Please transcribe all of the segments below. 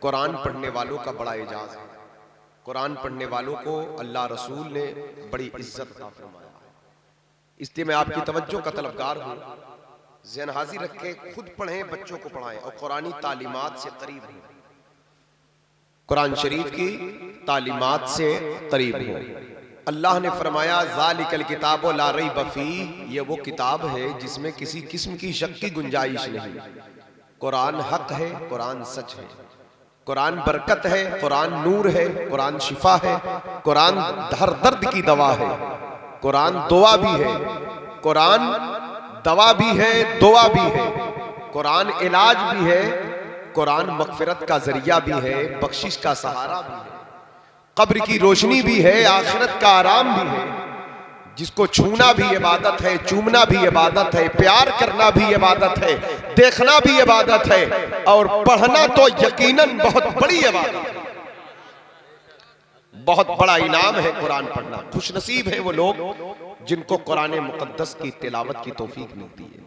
कुरान पढ़ने वालों का बड़ा एजाज है। कुरान पढ़ने वालों को अल्लाह रसूल ने बड़ी इज्जत अता फरमाया है। इसलिए मैं आपकी तवज्जो का तलबगार हूँ, ज़हन हाजिर रख के खुद पढ़ें, बच्चों को पढ़ाएं और कुरानी तालीमात से करीब हों, कुरान शरीफ की तालीमात से करीब हों। अल्लाह ने फरमाया ज़ालिकल किताबु ला रैब फीह, ये वो किताब है जिसमें किसी किस्म की शक की गुंजाइश नहीं। कुरान हक है, कुरान सच है, कुरान बरकत है, कुरान नूर है, कुरान शिफा है, कुरान हर दर्द की दवा है, कुरान दुआ भी है, कुरान दवा भी है, दुआ भी है, कुरान इलाज भी है, कुरान मगफिरत का जरिया भी है, बख्शिश का सहारा भी है, कब्र की रोशनी भी है, आखिरत का आराम भी है। जिसको छूना भी इबादत है, चूमना भी इबादत है, प्यार करना भी इबादत है, देखना भी इबादत है, और पढ़ना तो यकीनन बहुत बड़ी इबादत है। बहुत बड़ा इनाम है कुरान पढ़ना। खुशनसीब है वो लोग जिनको कुरान मुकद्दस की तिलावत की तौफीक मिलती है।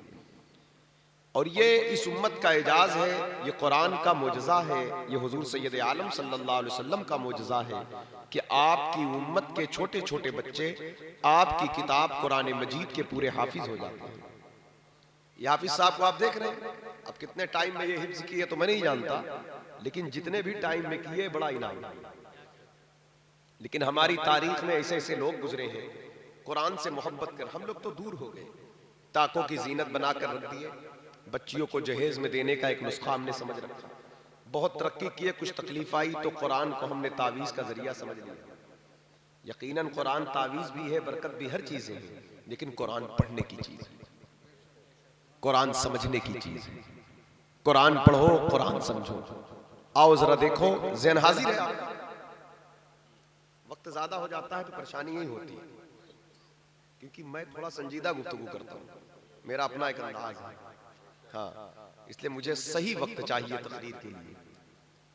और ये इस उम्मत का एजाज है, ये कुरान का मोजज़ा है, ये हुजूर सैयद आलम सल्लल्लाहु अलैहि वसल्लम का मोजज़ा है कि आपकी उम्मत के छोटे छोटे बच्चे आपकी किताब कुरान मजीद के पूरे हाफिज हो जाते हैं। ये हाफिज साहब को आप देख रहे हैं, अब कितने टाइम में ये हिफ्ज किए तो मैं नहीं जानता, लेकिन जितने भी टाइम में किए बड़ा इनाम है। लेकिन हमारी तारीख में ऐसे ऐसे लोग गुजरे हैं कुरान से मोहब्बत कर, हम लोग तो दूर हो गए, ताकों की जीनत बनाकर रख दिए, बच्चियों को जहेज में देने का एक नुस्खा हमने समझ रखा, बहुत तरक्की किए, कुछ तकलीफ आई तो कुरान को हमने तावीज़ का जरिया समझ लिया। यकीनन कुरान तावीज़ भी है, बरकत भी, हर चीज़ें हैं, लेकिन कुरान पढ़ने की चीज़ है, कुरान समझने की चीज़ है। कुरान पढ़ो, कुरान समझो। आओ जरा देखो, ज़हन हाजिर है आपका। वक्त ज़्यादा हो जाता है तो परेशानी यही होती है, क्योंकि मैं थोड़ा संजीदा गुफ्तगू करता हूँ, मेरा अपना एक अंदाज है। हाँ, इसलिए मुझे सही वक्त चाहिए तकरीर के लिए।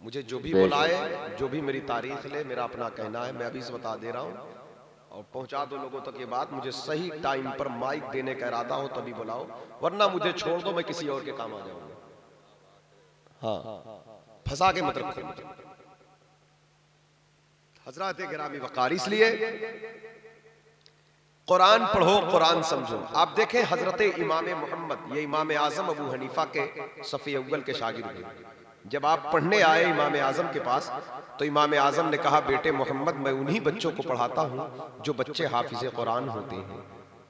मुझे जो भी बुलाए, जो भी मेरी तारीख ले, मेरा अपना कहना है, मैं अभी से बता दे रहा हूँ, और पहुंचा दो लोगों तक ये बात। मुझे सही टाइम पर माइक देने का इरादा हो तभी बुलाओ, वरना मुझे छोड़ दो, मैं किसी और के काम आ जाऊंगा। हाँ, फंसा के मत रखो मुझे। हजरत गिरामी वक़ार, इसलिए कुरान पढ़ो, कुरान समझो। आप देखें हजरत इमाम मोहम्मद, ये इमाम आजम अबू हनीफा के सफ़ी अव्वल के शागिर्द हैं। जब आप पढ़ने आए इमाम आजम के पास तो इमाम आजम ने कहा, बेटे मोहम्मद, मैं उन्हीं बच्चों को पढ़ाता हूँ जो बच्चे हाफिज कुरान होते हैं।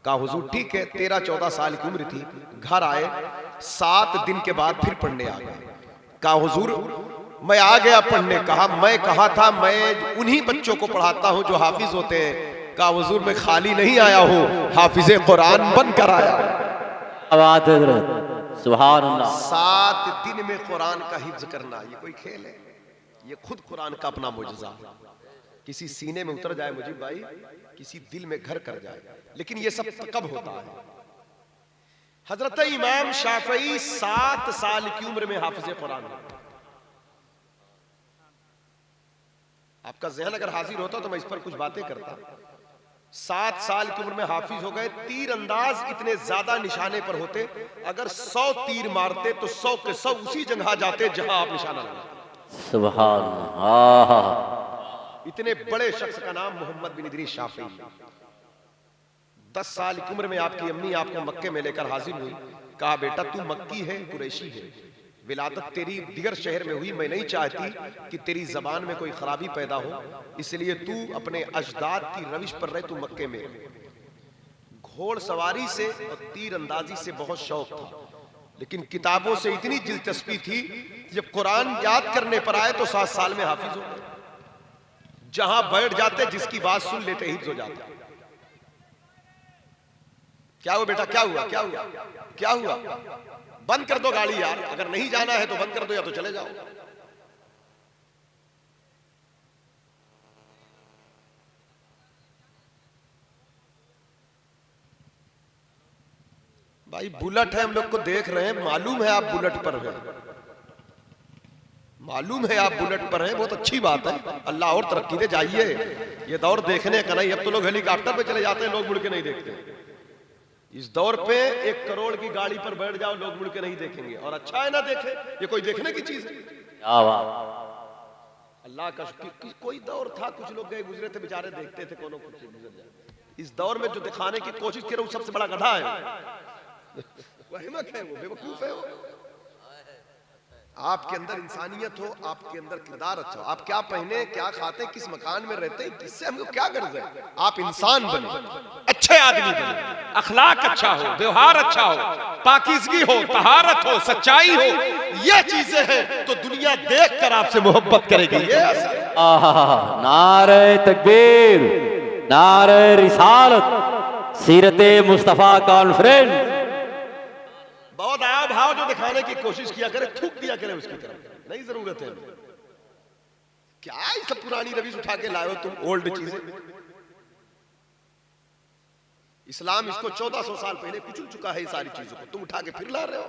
कहा हुजूर ठीक है, 13-14 साल की उम्र थी, घर आए, 7 दिन के बाद फिर पढ़ने आ गए। कहा हुजूर मैं आ गया पढ़ने। कहा मैं कहा था मैं उन्हीं बच्चों को पढ़ाता हूँ जो हाफिज होते हैं। कहा हुजूर मैं खाली नहीं आया हूँ, हाफिज कुरान बनकर आया। सुभान अल्लाह। 7 दिन में कुरान का हिफ्ज करना, ये कोई खेल है? ये खुद कुरान का अपना मुजज़ा। किसी सीने में उतर जाए मुजीब भाई, किसी दिल में घर कर जाए। लेकिन ये सब कब होता है? हजरत इमाम शाफई 7 साल की उम्र में हाफिज कुरान। आपका जहन अगर हाजिर होता तो मैं इस पर कुछ बातें करता। 7 साल की उम्र में हाफिज हो गए। तीर अंदाज इतने ज्यादा निशाने पर होते, अगर 100 तीर मारते तो 100 के 100 उसी जगह जाते जहां आप निशाना लगाते। सुभान अल्लाह। इतने बड़े शख्स का नाम मोहम्मद बिन इदरीस शाफी। 10 साल की उम्र में आपकी अम्मी आपको मक्के में लेकर हाजिर हुई। कहा बेटा तू मक्की है, कुरैशी है, विलादत तेरी दिगर शहर में हुई, मैं नहीं चाहती कि तेरी जबान में कोई खराबी पैदा हो, इसलिए तू अपने अजदाद की रविश पर रहे, तू मक्के में। घोड़ सवारी से और तीर अंदाजी से बहुत शौक था, लेकिन किताबों से इतनी दिलचस्पी थी, जब कुरान याद करने पर आए तो 7 साल में हाफिज हो गए। जहां बैठ जाते जिसकी बात सुन लेते हिफ्ज हो जाते। क्या हुआ बेटा, क्या हुआ, क्या हुआ, क्या हुआ? बंद कर दो गाड़ी यार, अगर नहीं जाना है तो बंद कर दो या तो चले जाओ। भाई बुलेट है, हम लोग को देख रहे हैं, मालूम है आप बुलेट पर हैं, मालूम है आप बुलेट पर हैं, बहुत अच्छी बात है, अल्लाह और तरक्की दे। जाइए, ये दौर देखने का नहीं। अब तो लोग हेलीकॉप्टर पे चले जाते हैं, लोग मुड़ के नहीं देखते। इस दौर पे 1 करोड़ की गाड़ी पर बैठ जाओ, लोग मुड़ के नहीं देखेंगे, और अच्छा है ना देखे, ये कोई देखने की चीज है? अल्लाह का कोई दौर था, कुछ लोग गए गुजरे थे बेचारे, देखते थे कोनो कुछ गुजर जाए। इस दौर में जो दिखाने की कोशिश करे वो सबसे बड़ा गधा है, वो अहमक है, वो बेवकूफ है। वो आपके अंदर इंसानियत हो, आपके अंदर किरदार अच्छा हो, आप क्या पहने, क्या खाते, किस मकान में रहते हैं, इससे हमको क्या गर्ज है। आप इंसान बने, अच्छे आदमी बने, अखलाक अच्छा हो, व्यवहार अच्छा हो, पाकीज़गी हो, तहारत हो, सच्चाई हो, ये चीजें हैं तो दुनिया देखकर आपसे मोहब्बत करेगी। ये नारे तकबीर, नारे रिसालत, सीरते मुस्तफा कॉन्फ्रेंस। बहुत आया भाव जो दिखाने की कोशिश किया करे, थूक दिया करे उसकी तरफ, नहीं जरूरत है। क्या ये सब पुरानी रविश उठा के लाए हो तुम, ओल्ड चीजें। इस्लाम इसको 1400 साल पहले कुचल चुका है, ये सारी चीजों को तुम उठा के फिर ला रहे हो।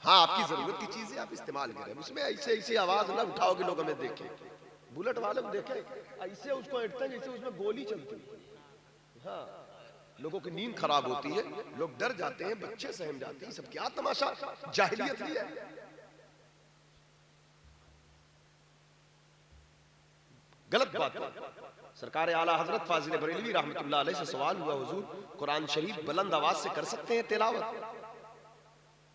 हाँ, आपकी जरूरत की चीजें आप इस्तेमाल करें, उसमें ऐसे ऐसी आवाज ना उठाओ कि लोग हमें देखें। बुलेट वाले को देखें ऐसे उसको अटते हैं जैसे उसमें गोली चलती है। हाँ, लोगों की नींद खराब होती है, लोग डर जाते हैं, बच्चे सहम जाते हैं। सब क्या तमाशा, जाहिलियत ही है। गलत बात है। सरकार आला हजरत फाजिल बरेलवी रहमतुल्लाह अलैह से सवाल हुआ, हुजूर कुरान शरीफ बुलंद आवाज से कर सकते हैं तिलावत?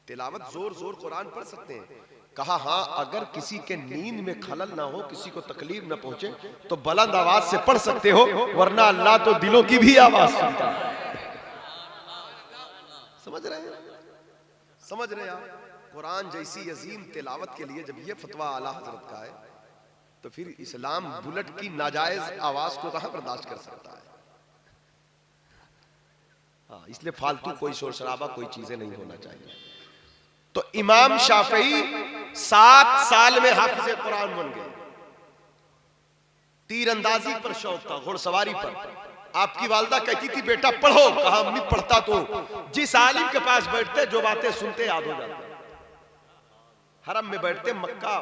तिलावत जोर जोर कुरान पढ़ सकते हैं? कहा हाँ, अगर किसी के नींद में खलल ना हो, किसी को तकलीफ ना पहुंचे तो बुलंद आवाज से पढ़ सकते हो, वरना अल्लाह तो दिलों की भी आवाज सुनता है। समझ रहे हैं? समझ रहे हैं आप? कुरान जैसी अजीम तिलावत के लिए जब ये फतवा आला हजरत का है, तो फिर इस्लाम बुलेट की नाजायज आवाज को कहां बर्दाश्त कर सकता है? हाँ, इसलिए फालतू कोई शोर शराबा, कोई चीजें नहीं होना चाहिए। तो इमाम शाफई 7 साल में हाफिज़े कुरान बन गए। तीरंदाजी पर शौक था, घुड़सवारी पर। आपकी वालदा कहती थी बेटा पढ़ो, कहा अम्मी पढ़ता तो। जिस आलिम के पास बैठते जो बातें सुनते याद हो जाते। हरम में बैठते, मक्का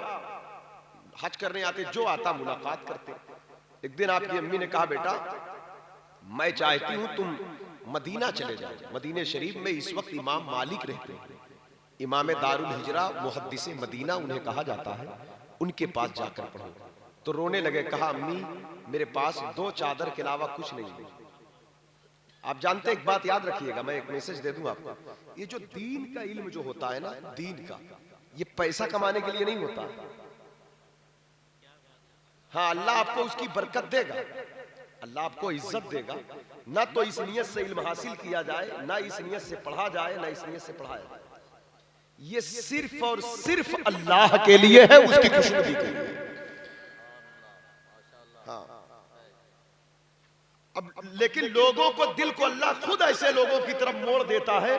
हज करने आते, जो आता मुलाकात करते। एक दिन आपकी अम्मी ने कहा बेटा मैं चाहती हूं तुम मदीना चले जाओ। मदीने शरीफ में इस वक्त इमाम मालिक रहते हैं, इमाम दारुल हिजरा, मुहद्दिसे मदीना उन्हें कहा जाता है, उनके पास जाकर पढ़ो। तो रोने लगे। कहा अम्मी मेरे पास 2 चादर के अलावा कुछ नहीं है। आप जानते एक बात याद रखिएगा, मैं एक मैसेज दे दूं आपको। ये जो दीन का इल्म जो होता है ना, दीन का, ये पैसा कमाने के लिए नहीं होता। हाँ, अल्लाह आपको उसकी बरकत देगा, अल्लाह आपको इज्जत देगा। ना तो इस नियत से इल्म हासिल किया जाए, ना इस नियत से पढ़ा जाए, ना इस नियत से पढ़ाया जाए। ये सिर्फ और सिर्फ अल्लाह के लिए है, उसकी खुशनुदी के लिए। हाँ, अब लेकिन लोगों को, दिल को अल्लाह खुद ऐसे लोगों की तरफ मोड़ देता है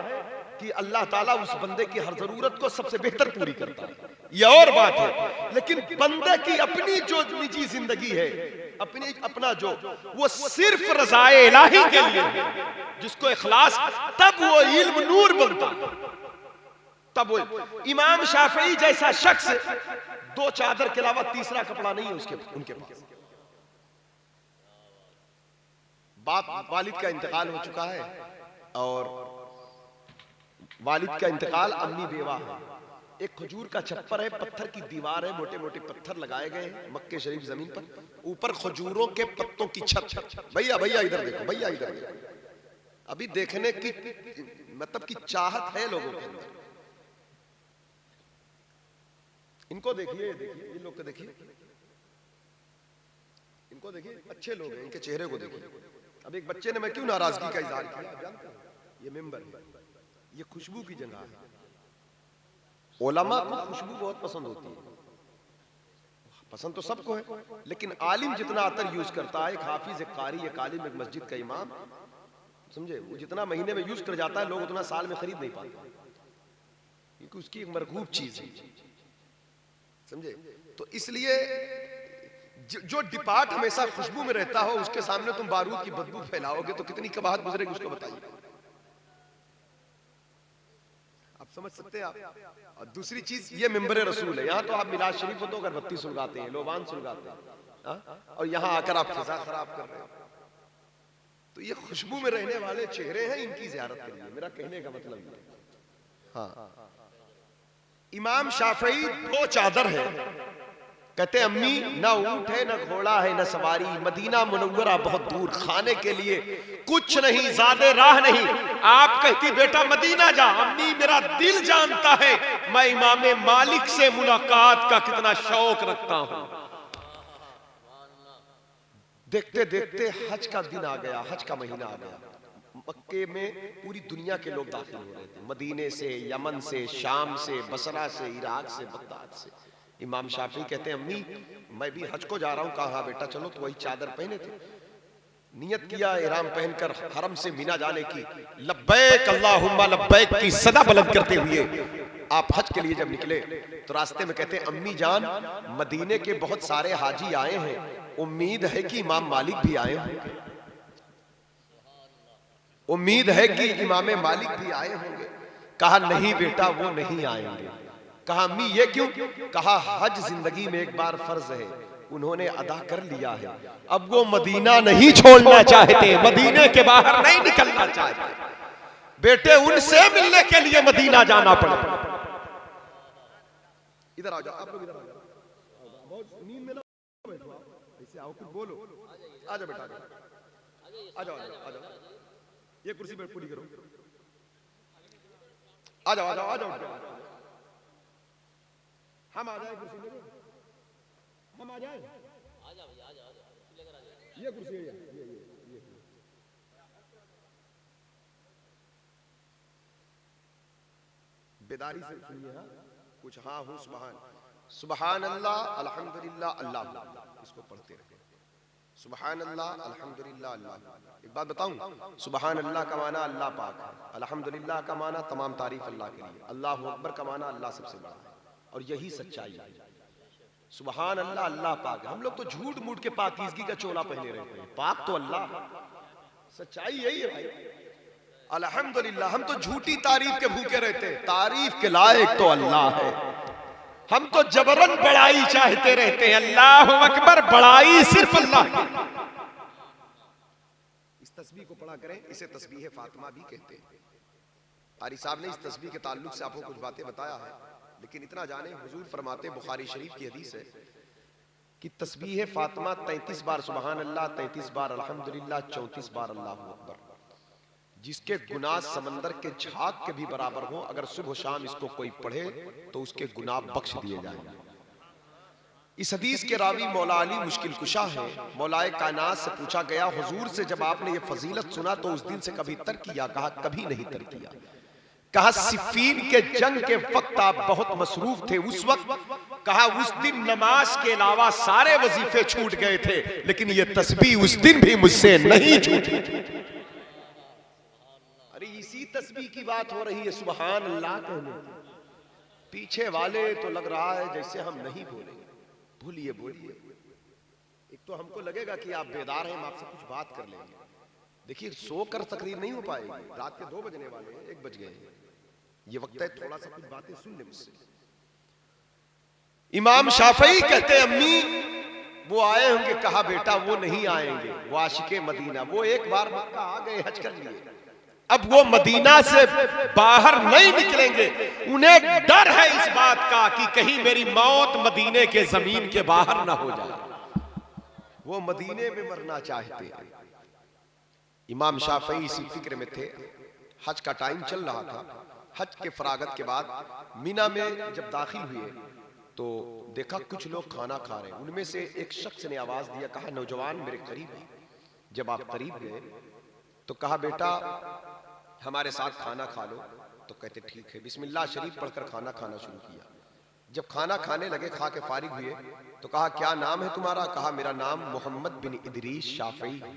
कि अल्लाह ताला उस बंदे की हर जरूरत को सबसे बेहतर पूरी करता है। यह और बात है। लेकिन बंदे की अपनी जो निजी जिंदगी है, अपना जो, वो सिर्फ रज़ाए इलाही के लिए है, जिसको इखलास, तब वो इल्म नूर बनता है। तब वो इमाम शाफई जैसा शख्स 2 चादर के अलावा तीसरा कपड़ा नहीं है उनके पास। बाप वालिद का इंतकाल हो चुका है, और वालिद का इंतकाल, अम्मी बेवा है। एक खजूर का छप्पर है, पत्थर की दीवार है, मोटे मोटे पत्थर लगाए गए हैं मक्के शरीफ जमीन पर, ऊपर खजूरों के पत्तों की छत। भैया भैया इधर देखो, भैया इधर देखो। अभी देखने की मतलब की चाहत है लोगों के अंदर। इनको देखिए, देखिए ये लोग को देखिए, इनको देखिए, अच्छे लोग हैं, इनके चेहरे को देखिए। अब एक बच्चे ने मैं क्यों नाराजगी का इजहार किया, जानते हैं? ये मेंबर है, ये खुशबू की जगह है। उलमा को खुशबू बहुत पसंद होती है, पसंद तो सबको है, लेकिन आलिम जितना अतर यूज करता है, एक हाफिज, एक कारी, एक आलिम, एक मस्जिद का इमाम, समझे, वो जितना महीने में यूज कर जाता है, लोग उतना साल में खरीद नहीं पाते, क्योंकि उसकी एक मरगूब चीज है, समझे। तो इसलिए जो डिपार्ट हमेशा खुशबू में रहता हो, उसके सामने तुम बारूद की बदबू फैलाओगे तो कितनी कबाहत गुजरेगी, उसको बताइए। आप समझ सकते हैं आप। और दूसरी चीज, ये मिंबर रसूल है, यहाँ तो आप मिलाद शरीफ हो तो अगरबत्ती सुलगाते हैं, लोबान सुलगाते हैं, और यहाँ आकर आप फिजा खराब कर रहे हो। तो ये खुशबू में रहने वाले चेहरे हैं, इनकी ज़ियारत करिए, मेरा कहने का मतलब ये। हाँ, इमाम शाफई दो चादर है, कहते अम्मी ना ऊंट है ना घोड़ा है ना सवारी, मदीना मुनव्वरा बहुत दूर, खाने के लिए कुछ नहीं, ज्यादा राह नहीं। आप कहती बेटा मदीना जा, अम्मी मेरा दिल जानता है मैं इमाम मालिक से मुलाकात का कितना शौक रखता हूं। देखते देखते हज का दिन आ गया, हज का महीना आ गया। मक्के में पूरी दुनिया के लोग दाखिल हो रहे थे, मदीने से, यमन से, शाम से, बसरा से, इराक से, बगदाद से। इमाम शाफी कहते हैं अम्मी मैं भी हज को जा रहा हूं। कहा बेटा चलो, तो वही चादर पहने थे, नियत किया इहराम पहनकर हरम से मीना जाने की, लब्बैक अल्लाहुम्मा लब्बैक की सदा बुलंद करते हुए आप हज के लिए जब निकले तो रास्ते में कहते हैं अम्मी जान मदीने के बहुत सारे हाजी आए हैं, उम्मीद है कि इमाम मालिक भी आए होंगे, उम्मीद है कि इमाम मालिक भी आए होंगे। कहा नहीं बेटा वो नहीं आएंगे। कहा अम्मी ये क्यों? कहा हज जिंदगी में एक बार फर्ज है, उन्होंने अदा कर लिया है, अब वो मदीना नहीं छोड़ना चाहते, मदीने के बाहर नहीं निकलना चाहते, बेटे उनसे मिलने के लिए मदीना जाना पड़ेगा। इधर आ जाओ आप लोग, इधर आ जाओ, बहुत नींद में ना बैठो, ऐसे आओ कुछ बोलो, आ जाओ बेटा, आ जाओ आ जाओ, ये कुर्सी पे पूरी करो, आ जाओ आ जाओ आ जाओ, हम आ जाए कुर्सी लेके, हम आ जाए, ये कुर्सी है, ये बेदारी से सुनिए। हाँ कुछ हाँ हूँ, सुबहान सुबहान अल्लाह अल्हम्दुलिल्लाह अल्लाह, इसको पढ़ते रहे, सुबहान अल्लाह अल्हम्दुलिल्लाह अल्लाह। एक बात बताऊं, सुबहान अल्लाह का माना अल्लाह पाक है, अल्हम्दुलिल्लाह का माना तमाम तारीफ अल्लाह के लिए, अल्लाहु अकबर का माना अल्लाह सबसे बड़ा है, और यही सच्चाई है। सुबहान अल्लाह अल्लाह पाक है। हम लोग तो झूठ मूठ के पाकीज़गी का चोला पहने रहते हैं, पाक तो अल्लाह, सच्चाई यही है भाई। अल्हम्दुलिल्लाह, हम तो झूठी तारीफ के भूखे रहते हैं, तारीफ के लायक तो अल्लाह है। हम तो जबरन बड़ाई चाहते रहते हैं, अल्लाह अकबर, बड़ाई सिर्फ अल्लाह की। इस तस्बीह को पढ़ा करें, इसे तस्बीह फातिमा भी कहते हैं। कारी साहब ने इस तस्बीह के ताल्लुक से आपको कुछ बातें बताया है, लेकिन इतना जाने हुजूर फरमाते, बुखारी शरीफ की हदीस है कि तस्बीह फातिमा 33 बार सुबहान अल्लाह, 33 बार अल्हम्दुलिल्लाह, 34 बार अल्लाहु अकबर, जिसके गुनाह समंदर के झाग के भी बराबर हो, अगर सुबह शाम इसको कोई पढ़े तो उसके गुनाह बख्श दिए जाएंगे। इस हदीस के रावी मौला अली मुश्किल कुशा है। मौलाए कायनात से पूछा गया हुजूर से, जब आपने ये फजीलत सुना तो उस दिन से कभी तर्क किया? कहा कभी नहीं तर्क किया। कहा सिफ़ीन के जंग के वक्त आप बहुत मसरूफ थे उस वक्त। कहा उस दिन नमाज के अलावा सारे वजीफे छूट गए थे, लेकिन ये तस्बीह उस दिन भी मुझसे नहीं छूटी। अरे इसी तस्बीह की बात हो रही है, सुबहान अल्लाह कहने। पीछे वाले तो लग रहा है जैसे हम नहीं बोलेंगे। बोलिए बोलिए। एक तो हमको लगेगा कि आप बेदार हैं, हम आपसे कुछ बात कर लेंगे। देखिए सोकर तकरीर नहीं हो पाएगी, रात के 2 बजने वाले हैं, 1 बज गए, ये वक्त है थोड़ा सा कुछ बातें सुन ले मुझसे। इमाम शाफई कहते अम्मी वो आए होंगे। कहा बेटा वो नहीं आएंगे, वो आशिके मदीना, वो एक बार मक्का आ गए हज कर लिए, अब वो मदीना से बाहर नहीं निकलेंगे। उन्हें डर है इस बात का कि कहीं मेरी मौत मदीने के जमीन के बाहर ना हो जाए, वो मदीने में मरना चाहते हैं। इमाम शाफई इसी फिक्र में थे। हज का टाइम चल रहा था। हज के फरागत के बाद मीना में जब दाखिल हुए तो देखा कुछ लोग खाना खा रहे हैं। उनमें से एक शख्स ने आवाज दिया, कहा नौजवान मेरे करीब है। जब आप करीब गए तो कहा बेटा हमारे साथ खाना खा लो। तो कहते ठीक है। बिस्मिल्लाह शरीफ पढ़कर खाना खाना शुरू किया। जब खाना खाने लगे, खा के फारिग हुए तो कहा क्या नाम है तुम्हारा? कहा मेरा नाम मोहम्मद बिन इदरीस शाफई है।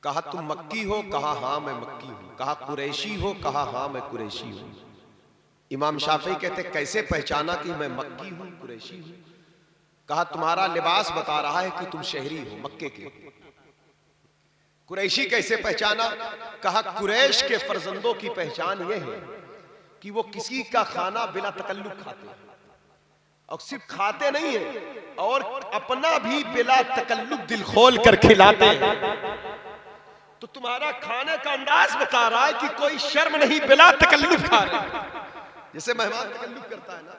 कहा तुम मक्की हो? कहा हाँ मैं मक्की हूं। कहा कुरैशी हो? कहा हाँ मैं कुरैशी हूं। इमाम शाफई कहते कैसे पहचाना कि मैं मक्की हूं कुरैशी हूं? कहा तुम्हारा लिबास बता रहा है कि तुम शहरी हो मक्के के। कुरैशी कैसे पहचाना? कहा कुरैश के फर्जंदों की पहचान यह है कि वो किसी का खाना बिना तकल्लुफ खाते हैं, और सिर्फ खाते नहीं है और अपना भी बिला तकल्लुफ दिल खोल कर खिलाते हैं। तो तुम्हारा खाने का अंदाज बता रहा है कि कोई शर्म नहीं, बिला तकल्लुफ खा रहे। जैसे मेहमान तकल्लुफ करता है ना,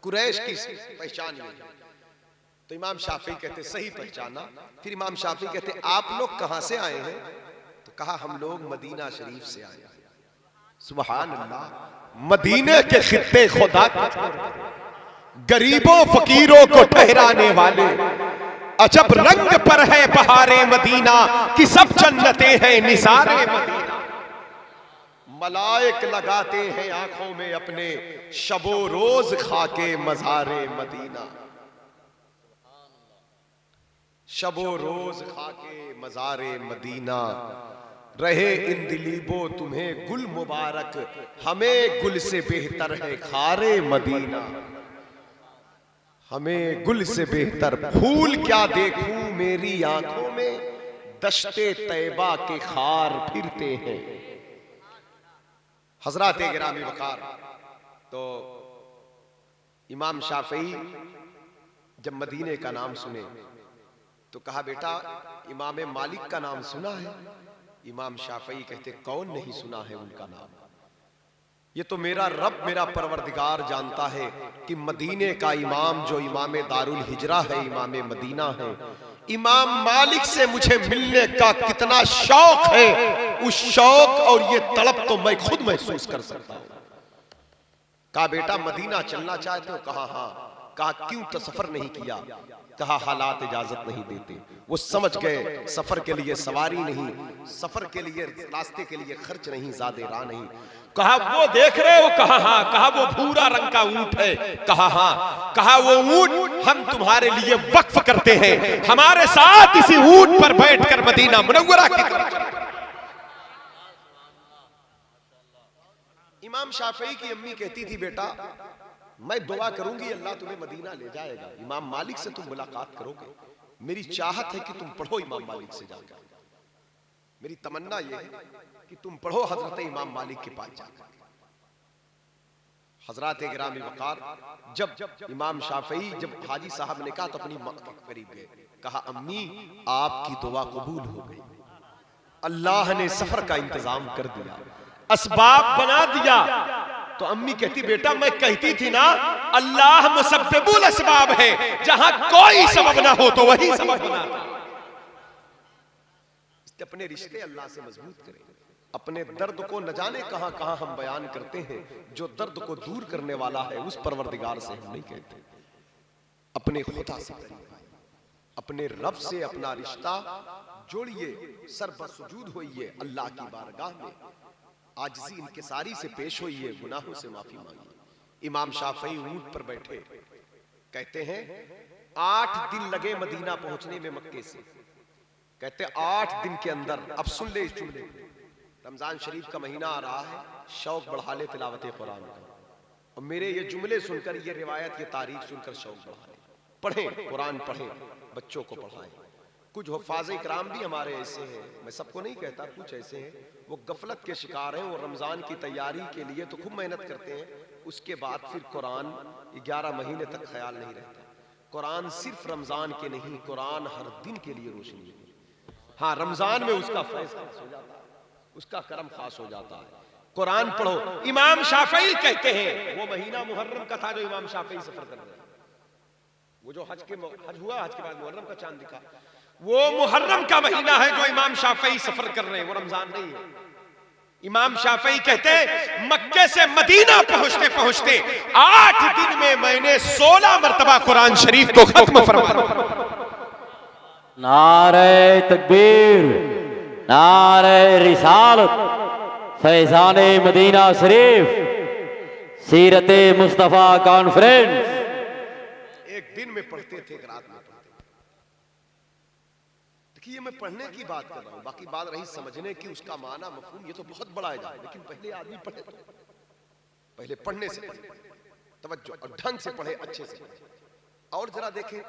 कुरैश की पहचान ये है। तो इमाम शाफी कहते सही पहचाना। फिर इमाम शाफी कहते आप लोग कहां से आए हैं? तो कहा हम लोग मदीना शरीफ से आए हैं। सुभान अल्लाह, मदीने के खित्ते खुदा गरीबों फकीरों को ठहराने वाले, अजब रंग पर है बहारे मदीना कि सब जन्नतें हैं निसारे मदीना। मलाइक लगाते हैं आंखों में अपने, शबो रोज खाके मज़ारे मदीना। शबो रोज खाके मज़ारे मदीना, रहे इन दिलीबो तुम्हें गुल मुबारक, हमें गुल से बेहतर है खारे मदीना। हमें गुल से बेहतर फूल क्या देखूं मेरी आंखों में, दश्ते तैबा के खार फिरते हैं। हजरात गिरामी वकार, तो इमाम शाफई जब मदीने का नाम सुने तो कहा बेटा इमाम मालिक का नाम सुना है? इमाम शाफई कहते कौन नहीं सुना है उनका नाम। ये तो मेरा रब मेरा परवरदिगार जानता है कि मदीने का इमाम जो इमाम दारुल हिजरा है, इमाम मदीना है, इमाम मालिक से मुझे मिलने का कितना शौक है। उस शौक और ये तड़प तो मैं खुद महसूस कर सकता हूं। कहा बेटा मदीना चलना चाहते हो? कहा हाँ। कहा क्यों तो सफर नहीं किया? कहा हालात इजाजत नहीं देते। वो समझ गए सफर के लिए सवारी नहीं, सफर के लिए रास्ते के लिए खर्च नहीं, ज़्यादा राह नहीं। कहा वो देख रहे हो? कहा हाँ। कहा वो भूरा रंग का ऊंट है? कहा हाँ। कहा वो ऊंट हम तुम्हारे लिए वक्फ करते हैं, हमारे साथ इसी ऊंट पर बैठकर मदीना मुनव्वरा की तरफ। इमाम शाफई की अम्मी कहती थी बेटा मैं दुआ करूंगी अल्लाह तुम्हें मदीना ले जाएगा, इमाम मालिक से तुम मुलाकात करोगे। मेरी चाहत है कि तुम पढ़ो इमाम मालिक से जाकर, मेरी तमन्ना यह है कि तुम पढ़ो हजरत इमाम मालिक के पास जाकर। हजरत गिरामी वकार, जब इमाम शाफई जब हाजी साहब ने कहा तो अपनी मां के करीब गए, कहा अम्मी आपकी दुआ कबूल हो गई, अल्लाह ने सफर का इंतजाम कर दिया, असबाब बना दिया। तो अम्मी कहती बेटा मैं कहती थी ना अल्लाह मुसब्बिबुल असबाब है, जहां कोई सबब ना हो तो वही सबब बनाता। अपने रिश्ते अल्लाह से मजबूत करें। अपने दर्द को न जाने कहां कहां हम बयान करते हैं, जो दर्द को दूर करने वाला है उस परवरदिगार से हम नहीं कहते। अपने खुदा से करिए, अपने रब से अपना रिश्ता जोड़िए, सर बसुजूद होइए अल्लाह की बारगाह में, आजिज़ी इनकिसारी से पेश होइए, गुनाहों से माफी मांगिए। इमाम शाफई ऊंट पर बैठे, कहते हैं 8 दिन लगे मदीना पहुंचने में मक्के से। कहते 8 दिन के अंदर, अब सुन ले इस जुमले, रमजान शरीफ का महीना आ रहा है, शौक बढ़ा ले तिलावत कुरान का, और मेरे ये जुमले सुनकर, ये रिवायत, ये तारीख सुनकर शौक बढ़ा ले। पढ़ें कुरान, पढ़ें, बच्चों को पढ़ाएं। कुछ हुफ़ाज़ इकराम भी हमारे ऐसे हैं, मैं सबको नहीं कहता, कुछ ऐसे हैं वो गफलत के शिकार हैं। वो रमज़ान की तैयारी के लिए तो खूब मेहनत करते हैं, उसके बाद फिर कुरान 11 महीने तक ख्याल नहीं रहता। कुरान सिर्फ रमज़ान के नहीं, कुरान हर दिन के लिए रोशनी है। हाँ, रमज़ान में उसका फैज़ खास हो जाता है, उसका करम खास हो जाता है। कुरान पढ़ो। इमाम शाफई कहते हैं वो महीना मुहर्रम का था जो इमाम शाफई सफर कर रहे हैं। वो जो हज हुआ, हज के बाद मुहर्रम का चांद दिखा, वो मुहर्रम का महीना है जो इमाम शाफई सफर कर रहे हैं, वो रमजान नहीं है। इमाम शाफई कहते हैं मक्के से मदीना पहुंचते पहुंचते 8 दिन में मैंने 16 मरतबा कुरान शरीफ को खत्म फरमाया। नारे तकबीर, नारे रिसालत, फैज़ाने मदीना शरीफ, सीरते मुस्तफा कॉन्फ्रेंस। एक दिन में पढ़ते थे, एक रात में पढ़ते थे। देखिए मैं पढ़ने की बात कर रहा हूं, बाकी बात रही समझने की, उसका माना मफहूम, ये तो बहुत बड़ा है। लेकिन पहले आदमी पढ़े, पहले पढ़ने से पढ़े, तवज्जो और ढंग से पढ़े, अच्छे से पढ़े। और जरा देखें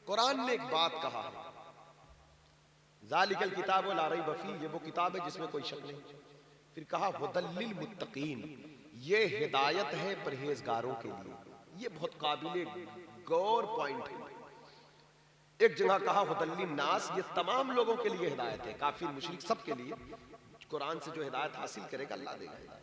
कुरान ने एक बात कहा है, ज़ालिकल किताबु ला रैब फीह, ये वो किताब है जिसमें कोई शक नहीं। फिर कहा हुदल लिल मुत्तकीन, ये हिदायत है परहेजगारों के लिए। ये बहुत काबिल गौर पॉइंट है। एक जगह कहा हुदल लिन्नास, ये तमाम लोगों के लिए हिदायत है, काफिर मुशरिक सब के लिए। कुरान से जो हिदायत हासिल करेगा अल्लाह देगा।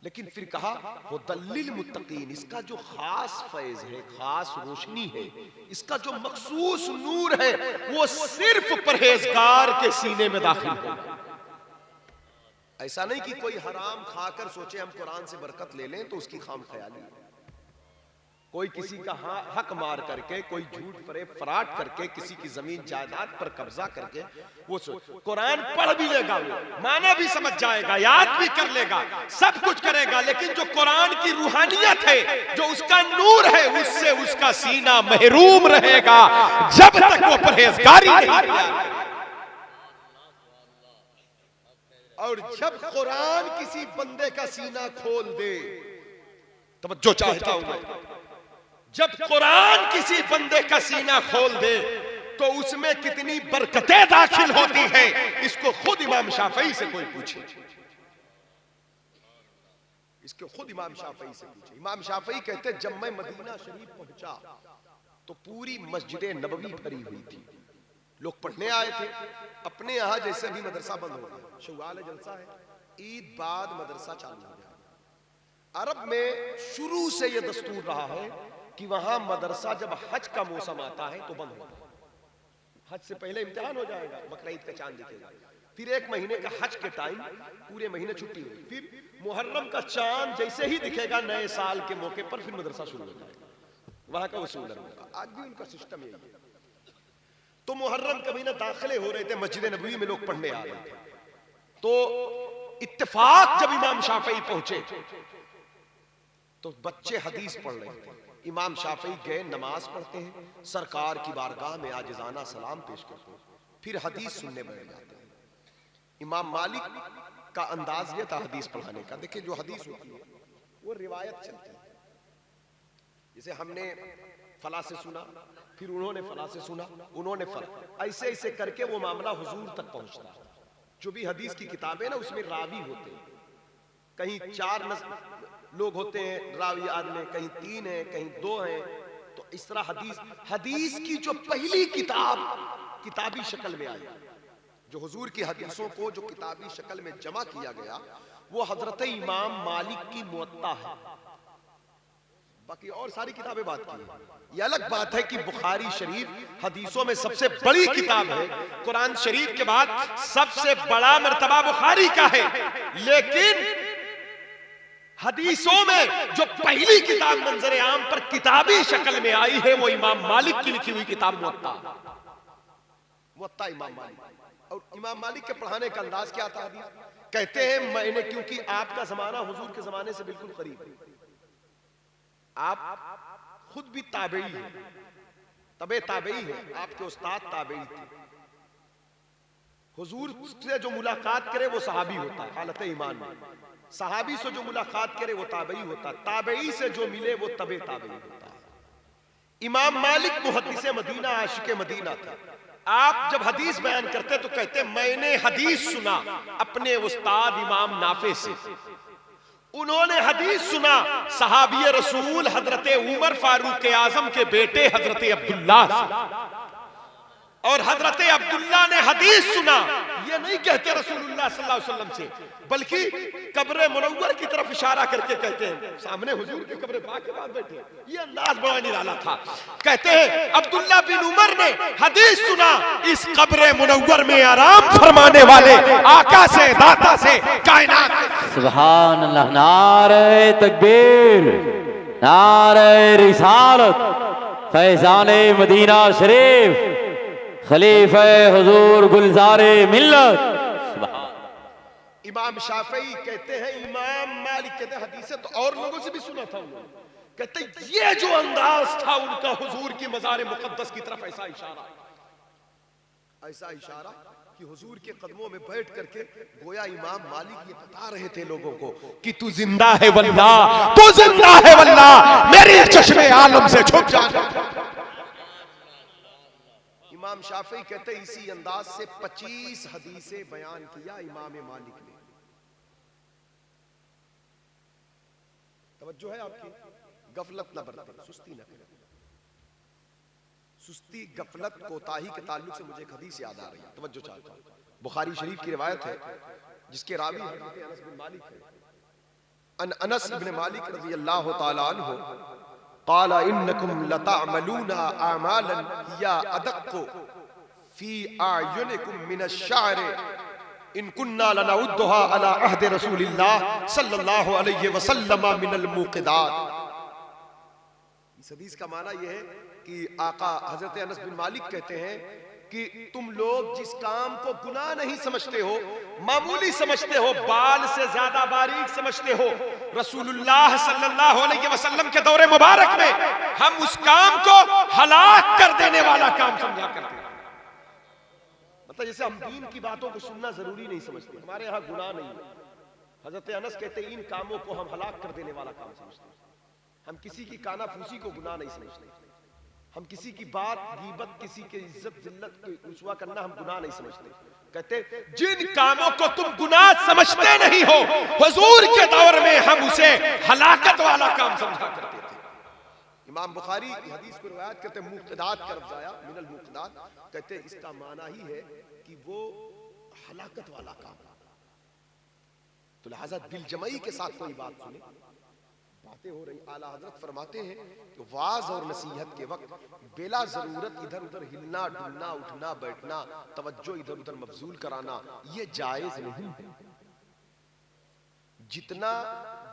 लेकिन फिर कहा हुदल्लिल मुत्तकीन, इसका जो खास फैज है, खास रोशनी है, इसका जो मखसूस नूर है, वो सिर्फ परहेजगार के सीने में दाखिल होगा। ऐसा नहीं कि कोई हराम खाकर सोचे हम कुरान से बरकत ले लें, तो उसकी खाम ख्याली है। कोई किसी का हक मार करके, कोई झूठ फरेब फराट करके, किसी की जमीन जायदाद पर कब्जा करके वो कुरान पढ़ भी लेगा, वो माना भी समझ जाएगा, याद भी कर लेगा, सब कुछ करेगा, लेकिन जो कुरान की रूहानियत है, जो उसका नूर है, उससे उसका सीना महरूम रहेगा जब तक वो परहेजगारी नहीं किया। और जब कुरान किसी बंदे का सीना खोल दे, तवज्जो चाहता हूं मैं, जब कुरान किसी बंदे का सीना खोल दे तो उसमें कितनी बरकतें दाखिल होती हैं, इसको खुद इमाम शाफई से कोई पूछे, इसको खुद इमाम शाफई से पूछे। इमाम शाफई कहते जब मैं मदीना शरीफ पहुंचा तो पूरी मस्जिद नबवी भरी हुई थी, लोग पढ़ने आए थे। अपने यहां जैसे भी मदरसा बंद हो गया, शव्वाल जलसा है, ईद बाद मदरसा चालू हो गया। अरब में शुरू से यह दस्तूर रहा है कि वहां मदरसा जब हज का मौसम आता है तो बंद होता है। हज से पहले इम्तिहान हो जाएगा, बकरा ईद का चांद दिखेगा, फिर एक महीने का हज के टाइम पूरे महीने छुट्टी होगी, फिर मुहर्रम का चांद जैसे ही दिखेगा नए साल के मौके पर फिर मदरसा शुरू हो जाएगा। वहां का उसूल है, आज भी उनका सिस्टम यही है। तो मुहर्रम का महीना दाखिले हो रहे थे, मस्जिद नबवी में लोग पढ़ने आ रहे थे, तो इत्तेफाक जब इमाम शाफई पहुंचे तो बच्चे हदीस पढ़ रहे थे। इमाम शाफई गए, नमाज पढ़ते हैं, सरकार की बारगाह में आजिज़ाना सलाम पेश करते हैं, फिर हदीस सुनने बैठ जाते हैं। इमाम मालिक का अंदाज ये था हदीस पढ़ाने का, देखिए जो हदीस होती है वो रिवायत चलती है, जैसे हमने फला से सुना, फिर उन्होंने फला से सुना, उन्होंने फला, ऐसे ऐसे करके वो मामला हुजूर तक पहुंचता है। जो भी हदीस की किताबें ना, उसमें रावी होते हैं, कहीं 4 लोग होते हैं रावियात में, कहीं 3 हैं, कहीं 2 हैं। तो इस तरह हदीस की जो पहली किताब किताबी शक्ल में आई, जो हुजूर की हदीसों को जो किताबी शक्ल में जमा किया गया, वो हजरत इमाम मालिक की मुअत्ता है। बाकी और सारी किताबें बात की है, ये अलग बात है कि बुखारी शरीफ हदीसों में सबसे बड़ी किताब है, कुरान शरीफ के बाद सबसे बड़ा मर्तबा बुखारी का है, लेकिन हदीसों में जो पहली किताब मंजर आम पर किताबी शक्ल में आई है, वो इमाम मालिक की लिखी हुई किताब मुअत्ता इमाम मालिक। और इमाम मालिक के पढ़ाने का अंदाज क्या था? कहते हैं मैंने, क्योंकि आपका जमाना हुजूर के जमाने से बिल्कुल करीब है, आप खुद भी ताबई हैं, तबे ताबई है, आपके उस्ताद ताबई थे। हुजूर से जो मुलाकात करे वो सहाबी होता है हालत ईमान में, सहाबी से जो मुलाकात करे वो ताबई होता है, ताबई से जो मिले वो तबे ताबई होता है। इमाम मालिक मुहद्दिस मदीना, आशिक मदीना था। आप जब हदीस बयान करते तो कहते मैंने हदीस सुना अपने उस्ताद इमाम नाफे से, उन्होंने हदीस सुना सहाबी रसूल हजरत उमर फारूक आजम के बेटे हजरत अब्दुल्ला से, और हजरत अब्दुल्ला ने हदीस सुना, ये नहीं कहते रसूलुल्लाह सल्लल्लाहु अलैहि वसल्लम से, बल्कि कब्र मुनव्वर की तरफ इशारा करके कहते हैं, सामने हुजूर के कब्र पाक के पास बैठे, ये अंदाज बड़ा निराला था। कहते हैं अब्दुल्ला बिन उमर ने हदीस सुना, इस कब्र मुनव्वर में आराम फरमाने वाले आका से, दाता से, कायनात। सुभान अल्लाह, नारे तकबीर, नारे रिसालत, फैजाने मदीना शरीफ, खलीफा हुजूर गुलजारे मिल्लत। इमाम शाफई कहते हैं, इमाम मालिक कहते हैं हदीसें तो और लोगों से भी सुना था उन्होंने, कहते ये जो अंदाज था उनका हुजूर की मज़ार मुक़द्दस की तरफ, ऐसा इशारा कि हुजूर के कदमों में बैठ करके गोया इमाम मालिक ये बता रहे थे लोगों को कि तू जिंदा है वल्लाह, तू जिंदा है वल्लाह, मेरे चश्मे आलम से छुप जाना। इमाम शाफी कहते इसी अंदाज से 25 हदीसें बयान किया इमाम मालिक ने। तवज्जो है आपकी, गफलत न बरतें, सुस्ती न करें। सुस्ती, गफलत, कोताही के ताल्लुक से मुझे एक हदीस याद आ रही है, तवज्जो चाहता हूं। बुखारी शरीफ की रिवायत है जिसके रावी हज़रत अनस बिन मालिक है। अन अनस इब्न मालिक रज़ियल्लाहु ताला अन्हु क़ाला इन्नकुम लतअमलूना अमालन हिया अदक्कु फी आयुनिकुम मिनश-शा'रि इन कुन्ना लनउद्दुहा अला अहद रसूलिल्लाह सल्लल्लाहु अलैहि वसल्लम मिनल मुक़िदात। इस हदीस का माना यह है कि आका हजरत अनस बिन मालिक कहते हैं कि तुम लोग जिस काम को गुनाह नहीं समझते हो, मामूली समझते हो, बाल से ज्यादा बारीक समझते हो, रसूलुल्लाह सल्लल्लाहु अलैहि वसल्लम के दौरे मुबारक में हम उस काम को हलाक कर देने वाला काम समझा करते हैं। मतलब जैसे हम दीन की बातों को सुनना जरूरी नहीं समझते, हमारे यहाँ गुनाह नहीं है। हजरत अनस कहते हैं इन कामों को हम हलाक कर देने वाला काम समझते हैं। हम किसी की कानाफूसी को गुनाह नहीं समझते, हम किसी की बात गीबत, किसी की इज्जत जिल्लत को रुसवा करना हम गुनाह नहीं समझते। कहते जिन कामों को तुम गुनाह समझते नहीं हो, हुजूर के दौर में हम उसे हलाकत वाला काम समझा करते थे। इमाम बुखारी हदीस को रिवायत करते मुक़िदात का लफ्ज़ आया, मिनल मुक़िदात, कहते इसका माना ही है कि वो हलाकत वाला काम। तो लिहाजा दिल जमाई के साथ कोई बात सुने, बातें हो रही, आला हजरत फरमाते हैं कि वाज और नसीहत के वक्त बेला जरूरत इधर उधर हिलना डुलना, उठना बैठना, तवज्जो इधर उधर मबजूल कराना, ये जायज नहीं है। जितना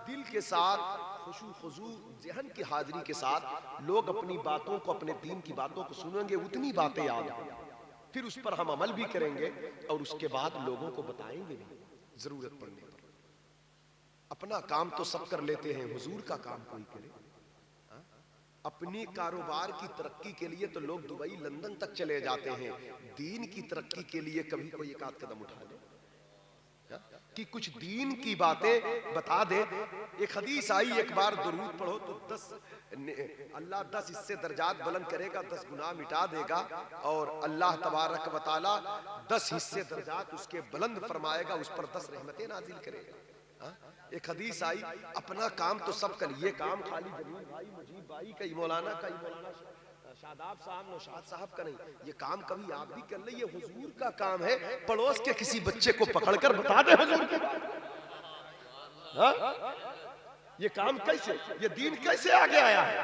दिल के साथ खुशू खुजू ज़हन की हाजिरी के साथ लोग अपनी बातों को, अपने दीन की बातों को सुनेंगे, उतनी बातें याद आएंगी, फिर उस पर हम अमल भी करेंगे और उसके बाद लोगों को बताएंगे भी जरूरत पड़ने पर। अपना काम तो सब कर लेते हैं, हुजूर का काम कोई करे? अपनी कारोबार की तरक्की के लिए तो लोग दुबई लंदन तक चले जाते हैं, दीन की तरक्की के लिए कभी कोई एक आध कदम उठा ले कि कुछ दीन की बातें बता दे। एक हदीस आई, एक बार दुरूद पढ़ो तो 10 10 इससे दर्जात बुलंद करेगा, 10 गुनाह मिटा देगा और अल्लाह तबारक व तआला 10 हिस्से दर्जात उसके बुलंद फरमाएगा, उस पर 10 रहमतें नाजिल करेगा। एक हदीस आई, अपना काम तो सब कर, ये काम खाली जमीन भाई मुजीब भाई का, मौलाना का, मौलाना शादाब साहब, नौशाद साहब का नहीं, ये काम कभी आप भी कर ले, ये हुजूर का काम है। पड़ोस के किसी बच्चे को पकड़कर बता दे हुजूर की बात। ये काम कैसे, ये दीन कैसे आगे आया है?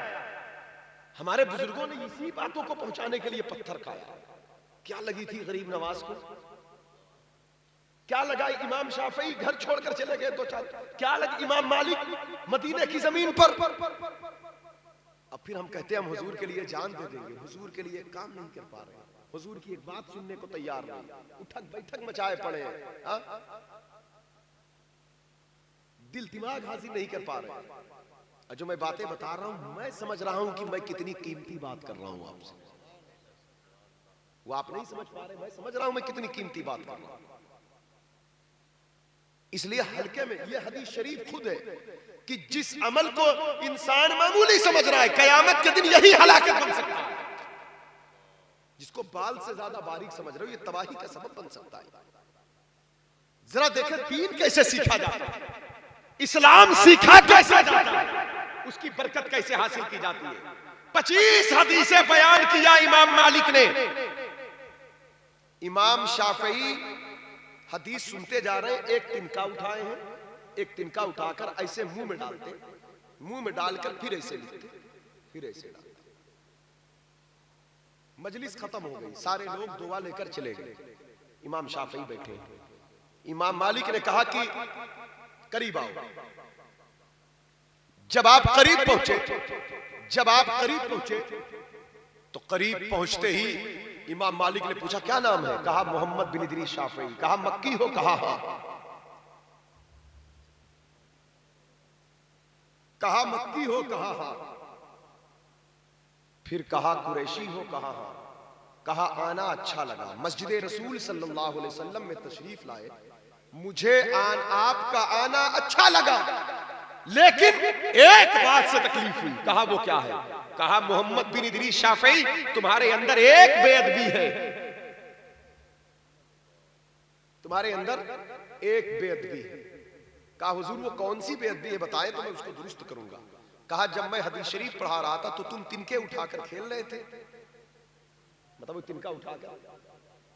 हमारे बुजुर्गों ने इसी बातों को पहुंचाने के लिए पत्थर खाया। क्या लगी थी गरीब नवाज को, क्या लगा इमाम शाफई घर छोड़कर चले गए 2-4, क्या लगा इमाम मालिक मदीने की जमीन पर। अब फिर हम कहते हैं हम हुजूर के लिए जान दे देंगे, हुजूर के लिए काम नहीं कर पा रहे, हुजूर की एक बात सुनने को तैयार नहीं, उठक बैठक मचाए पड़े हैं, दिल दिमाग हाजिर नहीं कर पा रहे। जो मैं बातें बता रहा हूं, मैं समझ रहा हूं कि मैं कितनी कीमती बात कर रहा हूं आपसे, वो आप नहीं समझ पा रहे, मैं समझ रहा हूं मैं कितनी कीमती बात कर रहा हूं। इसलिए हल्के में ये हदीस शरीफ खुद है कि जिस अमल को इंसान मामूली समझ रहा है, कयामत के दिन यही हलाकत बन सकता है। जिसको बाल से ज्यादा बारीक समझ रहे हो, ये तबाही का सबब बन सकता है। जरा देखें दीन कैसे सीखा जाता है, इस्लाम सीखा कैसे जाता है, उसकी बरकत कैसे हासिल की जाती है। 25 हदीसें बयान किया इमाम मालिक ने। इमाम शाफई हदीस सुनते जा रहे हैं, एक तिनका उठाए हैं, एक तिनका उठाकर ऐसे मुंह में डालते, मुंह में डालकर फिर ऐसे लिखते, फिर ऐसे डालते। मजलिस खत्म हो गई, सारे लोग दुआ लेकर चले गए, इमाम शाफई बैठे। इमाम मालिक ने कहा कि करीब आओ। जब आप करीब पहुंचे, जब आप करीब पहुंचे तो करीब पहुंचते ही इमाम मालिक ने पूछा क्या नाम है? कहा मोहम्मद बिन इदरीस शाफई। कहा मक्की हो? कहा हाँ। कहा मक्की हो? कहा हाँ। फिर कहा कुरैशी हो? कहा हाँ। कहा आना अच्छा लगा, मस्जिद रसूल सल्लल्लाहु अलैहि वसल्लम में तशरीफ लाए, मुझे आपका आना अच्छा लगा, लेकिन एक बात से तकलीफ हुई। कहा वो क्या है? कहा मोहम्मद बिन इदरीस शाफई, तुम्हारे अंदर एक बेअदबी है, तुम्हारे अंदर एक बेअदबी है। कहा हुजूर वो कौन सी बेअदबी है बताएं तो मैं उसको दुरुस्त करूंगा। कहा जब मैं हदीस शरीफ पढ़ा रहा था तो तुम तिनके उठाकर खेल रहे थे, मतलब वो तिनका उठाकर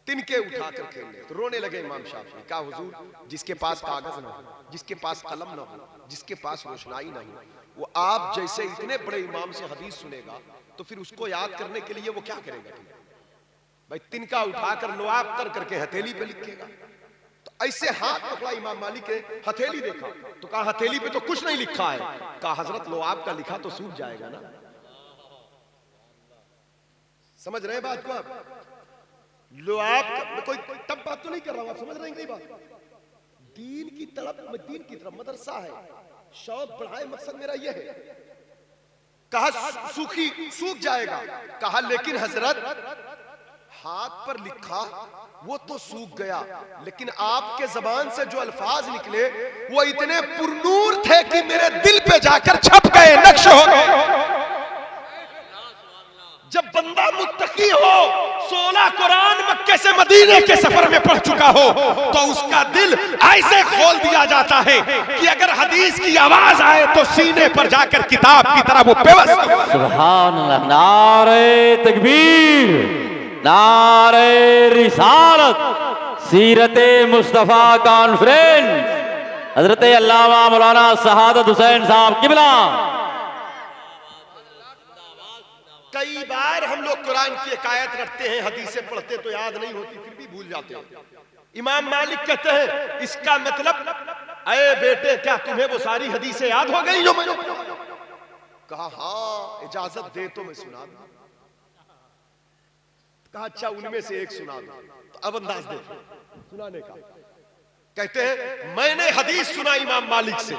तिनके उठाकर खेलने, तो रोने लगे इमाम शाफी। कहा हुजूर, जिसके पास कागज ना हो, जिसके पास कलम ना हो, जिसके पास रोशनाई ना हो, वो आप जैसे इतने बड़े इमाम से हदीस सुनेगा तो फिर उसको याद करने के लिए वो क्या करेगा? भाई तिनका उठाकर लुआब कर करके हथेली पे लिखेगा। तो ऐसे हाथ पकड़ा इमाम मालिक के, हथेली देखा तो कहा हथेली पे तो कुछ नहीं लिखा है। कहा हजरत लुआब का लिखा तो सूख जाएगा ना। समझ रहे हैं बात को आप? लुआब का कोई तब बात तो नहीं कर रहा हूं, आप समझ रहे हैं नहीं बात? दीन की तरफ मदरसा है, शौक बढ़ाए, मकसद मेरा यह है। कहा सूख जाएगा। कहा लेकिन हजरत हाथ पर लिखा वो तो सूख गया, लेकिन आपके जबान से जो अल्फाज निकले वो इतने पुरनूर थे कि मेरे दिल पे जाकर छप गए, नक्श हो गए। जब बंदा मुत्तकी हो, 16 कुरान मक्के से मदीने के सफर में पढ़ चुका हो, तो उसका दिल ऐसे खोल दिया जाता है कि अगर हदीस की आवाज आए तो सीने पर जाकर किताब की तरह वो पेवस्त। सुभान अल्लाह। नारे तकबीर, नारे रिसालत, सीरते मुस्तफा कॉन्फ्रेंस, हजरत अल्लामा मौलाना शहादत हुसैन साहब किबला। कई बार हम लोग कुरान की एक आयत रटते हैं, हदीसें पढ़ते तो याद नहीं होती, फिर भी भूल जाते हैं। इमाम मालिक कहते हैं इसका मतलब, अरे बेटे क्या तुम्हें वो सारी हदीसें याद हो गई जो मैंने? कहा हाँ, इजाजत दे तो मैं सुना दूं। कहा अच्छा उनमें से एक सुना दो। तो अब अंदाज देखो सुनाने का। कहते हैं मैंने हदीस सुना इमाम मालिक से,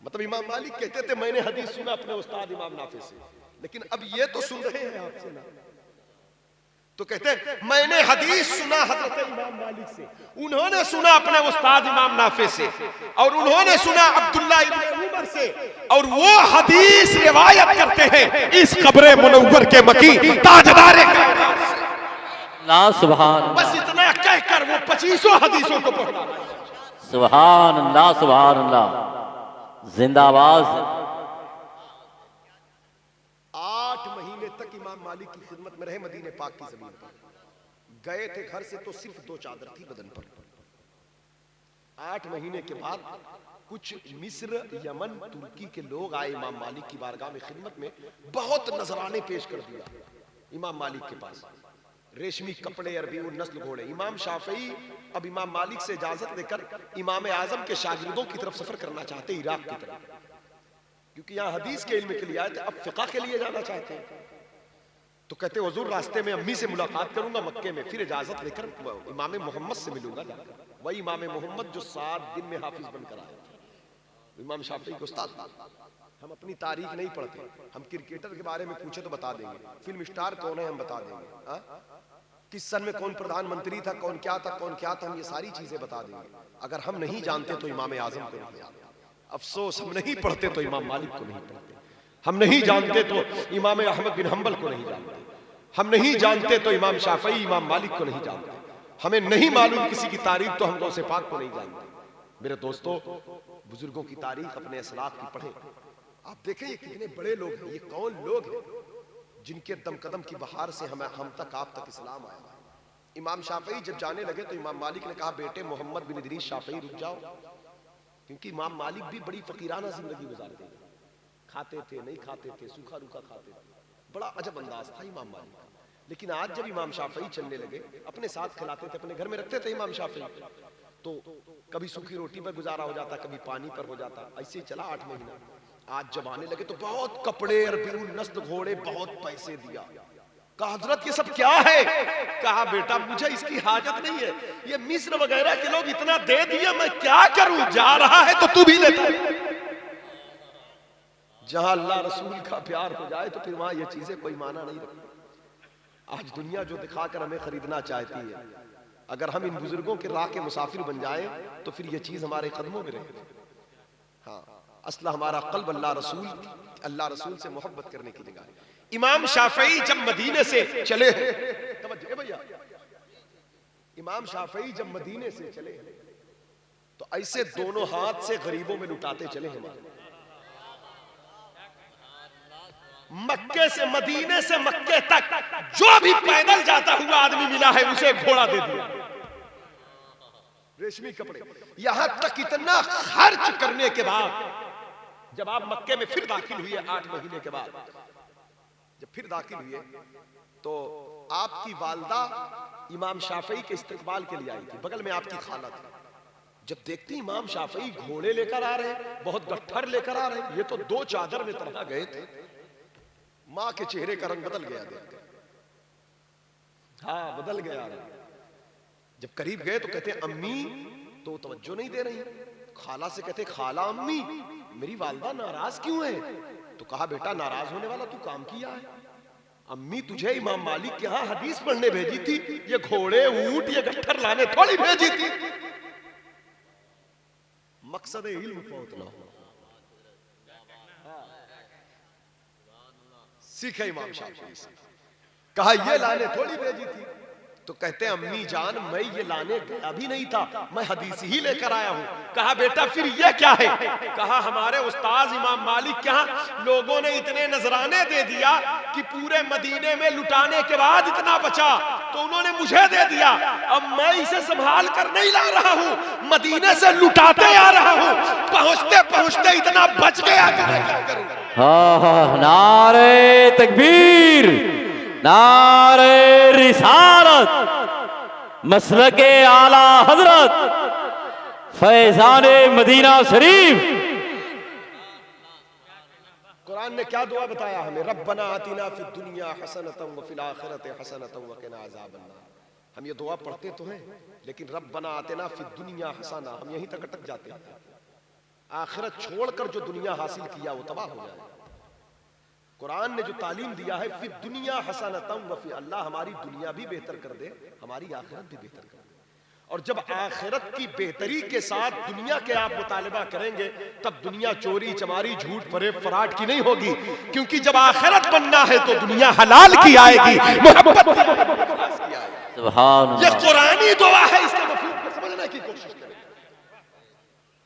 मतलब इमाम मालिक कहते थे मैंने हदीस सुना अपने उस्ताद इमाम नाफे से, लेकिन अब ये तो सुन रहे हैं आपसे ना। तो कहते हैं मैंने हदीस सुना हजरत इमाम मालिक से, उन्होंने सुना अपने उस्ताद इमाम नाफे से, और उन्होंने सुना अब्दुल्ला इब्न उमर से, और वो हदीस रिवायत करते हैं इस कब्र मुनव्वर के मकी ताजदार ला। सुभान। बस इतना कहकर वो 25 हदीसों को पढ़ा। सुभान अल्लाह, सुभान अल्लाह, जिंदाबाद। 8 महीने तक इमाम मालिक की खिदमत में रहे मदीने पाक की जमीन पर। गए थे घर से तो सिर्फ 2 चादर थी बदन पर। 8 महीने के बाद कुछ मिस्र, यमन, तुर्की के लोग आए इमाम मालिक की बारगाह में खिदमत में, बहुत नजराने पेश कर दिया इमाम मालिक के पास। रेशमी कपड़े, अरबी नस्ल घोड़े। इमाम शाफई अब इमाम मालिक से इजाजत लेकर इमाम आजम के शागिर्दों की तरफ सफर करना चाहते, इराक की तरफ, क्योंकि यहाँ हदीस के इल्म के लिए आए थे, अब फिक़ह के लिए जाना चाहते हैं। तो कहते हुजूर रास्ते में अम्मी से मुलाकात करूंगा मक्के में, फिर इजाजत लेकर इमाम मोहम्मद से मिलूंगा जाकर। वही इमाम मोहम्मद जो 7 दिन में हाफिज बनकर आए थे। इमाम शाफई के उस्ताद। हम अपनी तारीख नहीं पढ़ते, हम क्रिकेटर के बारे में पूछे तो बता देंगे, फिल्म स्टार कौन है हम बता देंगे, किस सन में कौन प्रधानमंत्री था, कौन क्या था, हम ये सारी चीजें बता देंगे। अगर हम नहीं जानते तो इमाम आजम को नहीं जानते। अफसोस हम नहीं पढ़ते तो इमाम मालिक को नहीं पढ़ते, हम नहीं जानते तो इमाम अहमद बिन हम्बल को नहीं जानते, हम नहीं जानते तो इमाम शाफई इमाम मालिक को नहीं जानते, हमें नहीं मालूम किसी की तारीख तो हम गौसे पाक को नहीं जानते। मेरे दोस्तों, बुजुर्गों की तारीख अपने असलाफ की पढ़ें। आप देखें ये कितने बड़े लोग हैं, ये कौन लोग हैं जिनके दम कदम की बहार से हम तक आप तक इस्लाम आया। इमाम शाफई जब जाने लगे तो इमाम मालिक ने कहा बेटे मोहम्मद बिन इदरीस शाफई रुक जाओ, क्योंकि इमाम मालिक भी बड़ी फकीराना जिंदगी गुजारते थे, खाते थे नहीं खाते थे, सूखा रूखा खाते थे, बड़ा अजब अंदाज था इमाम मालिक का। लेकिन आज जब इमाम शाफई चलने लगे, अपने साथ खिलाते थे, अपने घर में रखते थे इमाम शाफई, तो कभी सूखी रोटी पर गुजारा हो जाता, कभी पानी पर हो जाता, ऐसे ही चला 8 महीना। आज जब आने लगे तो बहुत कपड़े, अरबी नस्ल घोड़े, बहुत पैसे दिया। कहा हजरत ये सब क्या है? कहा बेटा मुझे इसकी हाजत नहीं है, ये मिस्र वगैरह के लोग इतना दे दिए, मैं क्या करूं? जा रहा है तो तू भी लेता। जहां अल्लाह रसूल का प्यार हो जाए तो फिर वहां ये चीजें कोई माना नहीं रखती। आज दुनिया जो दिखाकर हमें खरीदना चाहती है, अगर हम इन बुजुर्गों के राह के मुसाफिर बन जाएं तो फिर ये चीज हमारे कदमों में रहेगी। हाँ, असला हमारा कल्ब अल्लाह रसूल से मोहब्बत करने की जगह है। इमाम शाफई जब मदीने से चले हैं, तवज्जो भैया, इमाम शाफई जब मदीने से चले तो ऐसे दोनों हाथ से गरीबों में लुटाते चले हमारे। मक्के से मदीने से मक्के तक जो भी पैदल जाता हुआ आदमी मिला है उसे घोड़ा दे दिया, रेशमी कपड़े। यहां तक इतना खर्च करने के बाद जब आप मक्के में फिर दाखिल हुए 8 महीने के बाद, जब फिर दाखिल हुए तो आपकी वालदा इमाम शाफई के इस्तकबाल के लिए आई थी, बगल में आपकी खाला थी। जब देखती इमाम शाफई घोड़े लेकर आ रहे, बहुत गट्ठर लेकर आ रहे, ये तो 2 चादर में तरह गए थे। मां के चेहरे का रंग बदल गया देखकर, हाँ बदल गया रंग। जब करीब गए तो कहते अम्मी, तो तवज्जो नहीं दे रही। खाला से कहते खाला अम्मी मेरी वालदा नाराज क्यों है? तो कहा बेटा नाराज होने वाला तू काम किया है। अम्मी तुझे इमाम मालिक के यहाँ हदीस पढ़ने भेजी थी, ये घोड़े ऊंट ये गट्ठर लाने थोड़ी भेजी थी। मकसद इल्म फौत ना हो, सीखे इमाम शाफी से। कहा ये लाने थोड़ी भेजी थी। तो कहते अम्मी जान मैं ये लाने गया भी नहीं था, मैं हदीस ही लेकर आया हूं। कहा बेटा फिर ये क्या है? कहा हमारे उस्ताद इमाम मालिक के यहाँ लोगों ने इतने नजराने दे दिया कि पूरे मदीने में लुटाने के बाद इतना बचा, तो उन्होंने मुझे दे दिया। अब मैं इसे संभाल कर नहीं ला रहा हूं, मदीने से लुटाते आ रहा हूं, पहुंचते पहुंचते इतना बच गया कि मैं क्या करूं। नारे तकबीर, नारे रिसालत, मसलके आला हजरत फैजाने मदीना शरीफ। कुरान ने क्या दुआ बताया हमें? रब्बना आतिना फिद दुनिया हसनतम व फिल आखिरति हसनतम व क़िना अज़ाबन्नार। हम ये दुआ पढ़ते तो हैं, लेकिन रब्बना आतिना फिद दुनिया हसना हम यहीं तक अटक जाते हैं। आखिरत छोड़कर जो दुनिया हासिल किया वो तबाह हो जाए। कुरान ने जो तालीम दिया है फिद दुनिया हसनतम व फिल, अल्लाह हमारी दुनिया भी बेहतर कर दे, हमारी आखिरत भी बेहतर कर दे। और जब आखिरत की बेहतरी के साथ दुनिया के आप मुतालबा करेंगे तब दुनिया चोरी चमारी झूठ फरेब फराट की नहीं होगी, क्योंकि जब आखिरत बनना है तो दुनिया हलाल की आएगी, मोहब्बत की आएगी। सुभान ये कुरानी दुआ है, इसके मफहूम को समझने की कोशिश करें।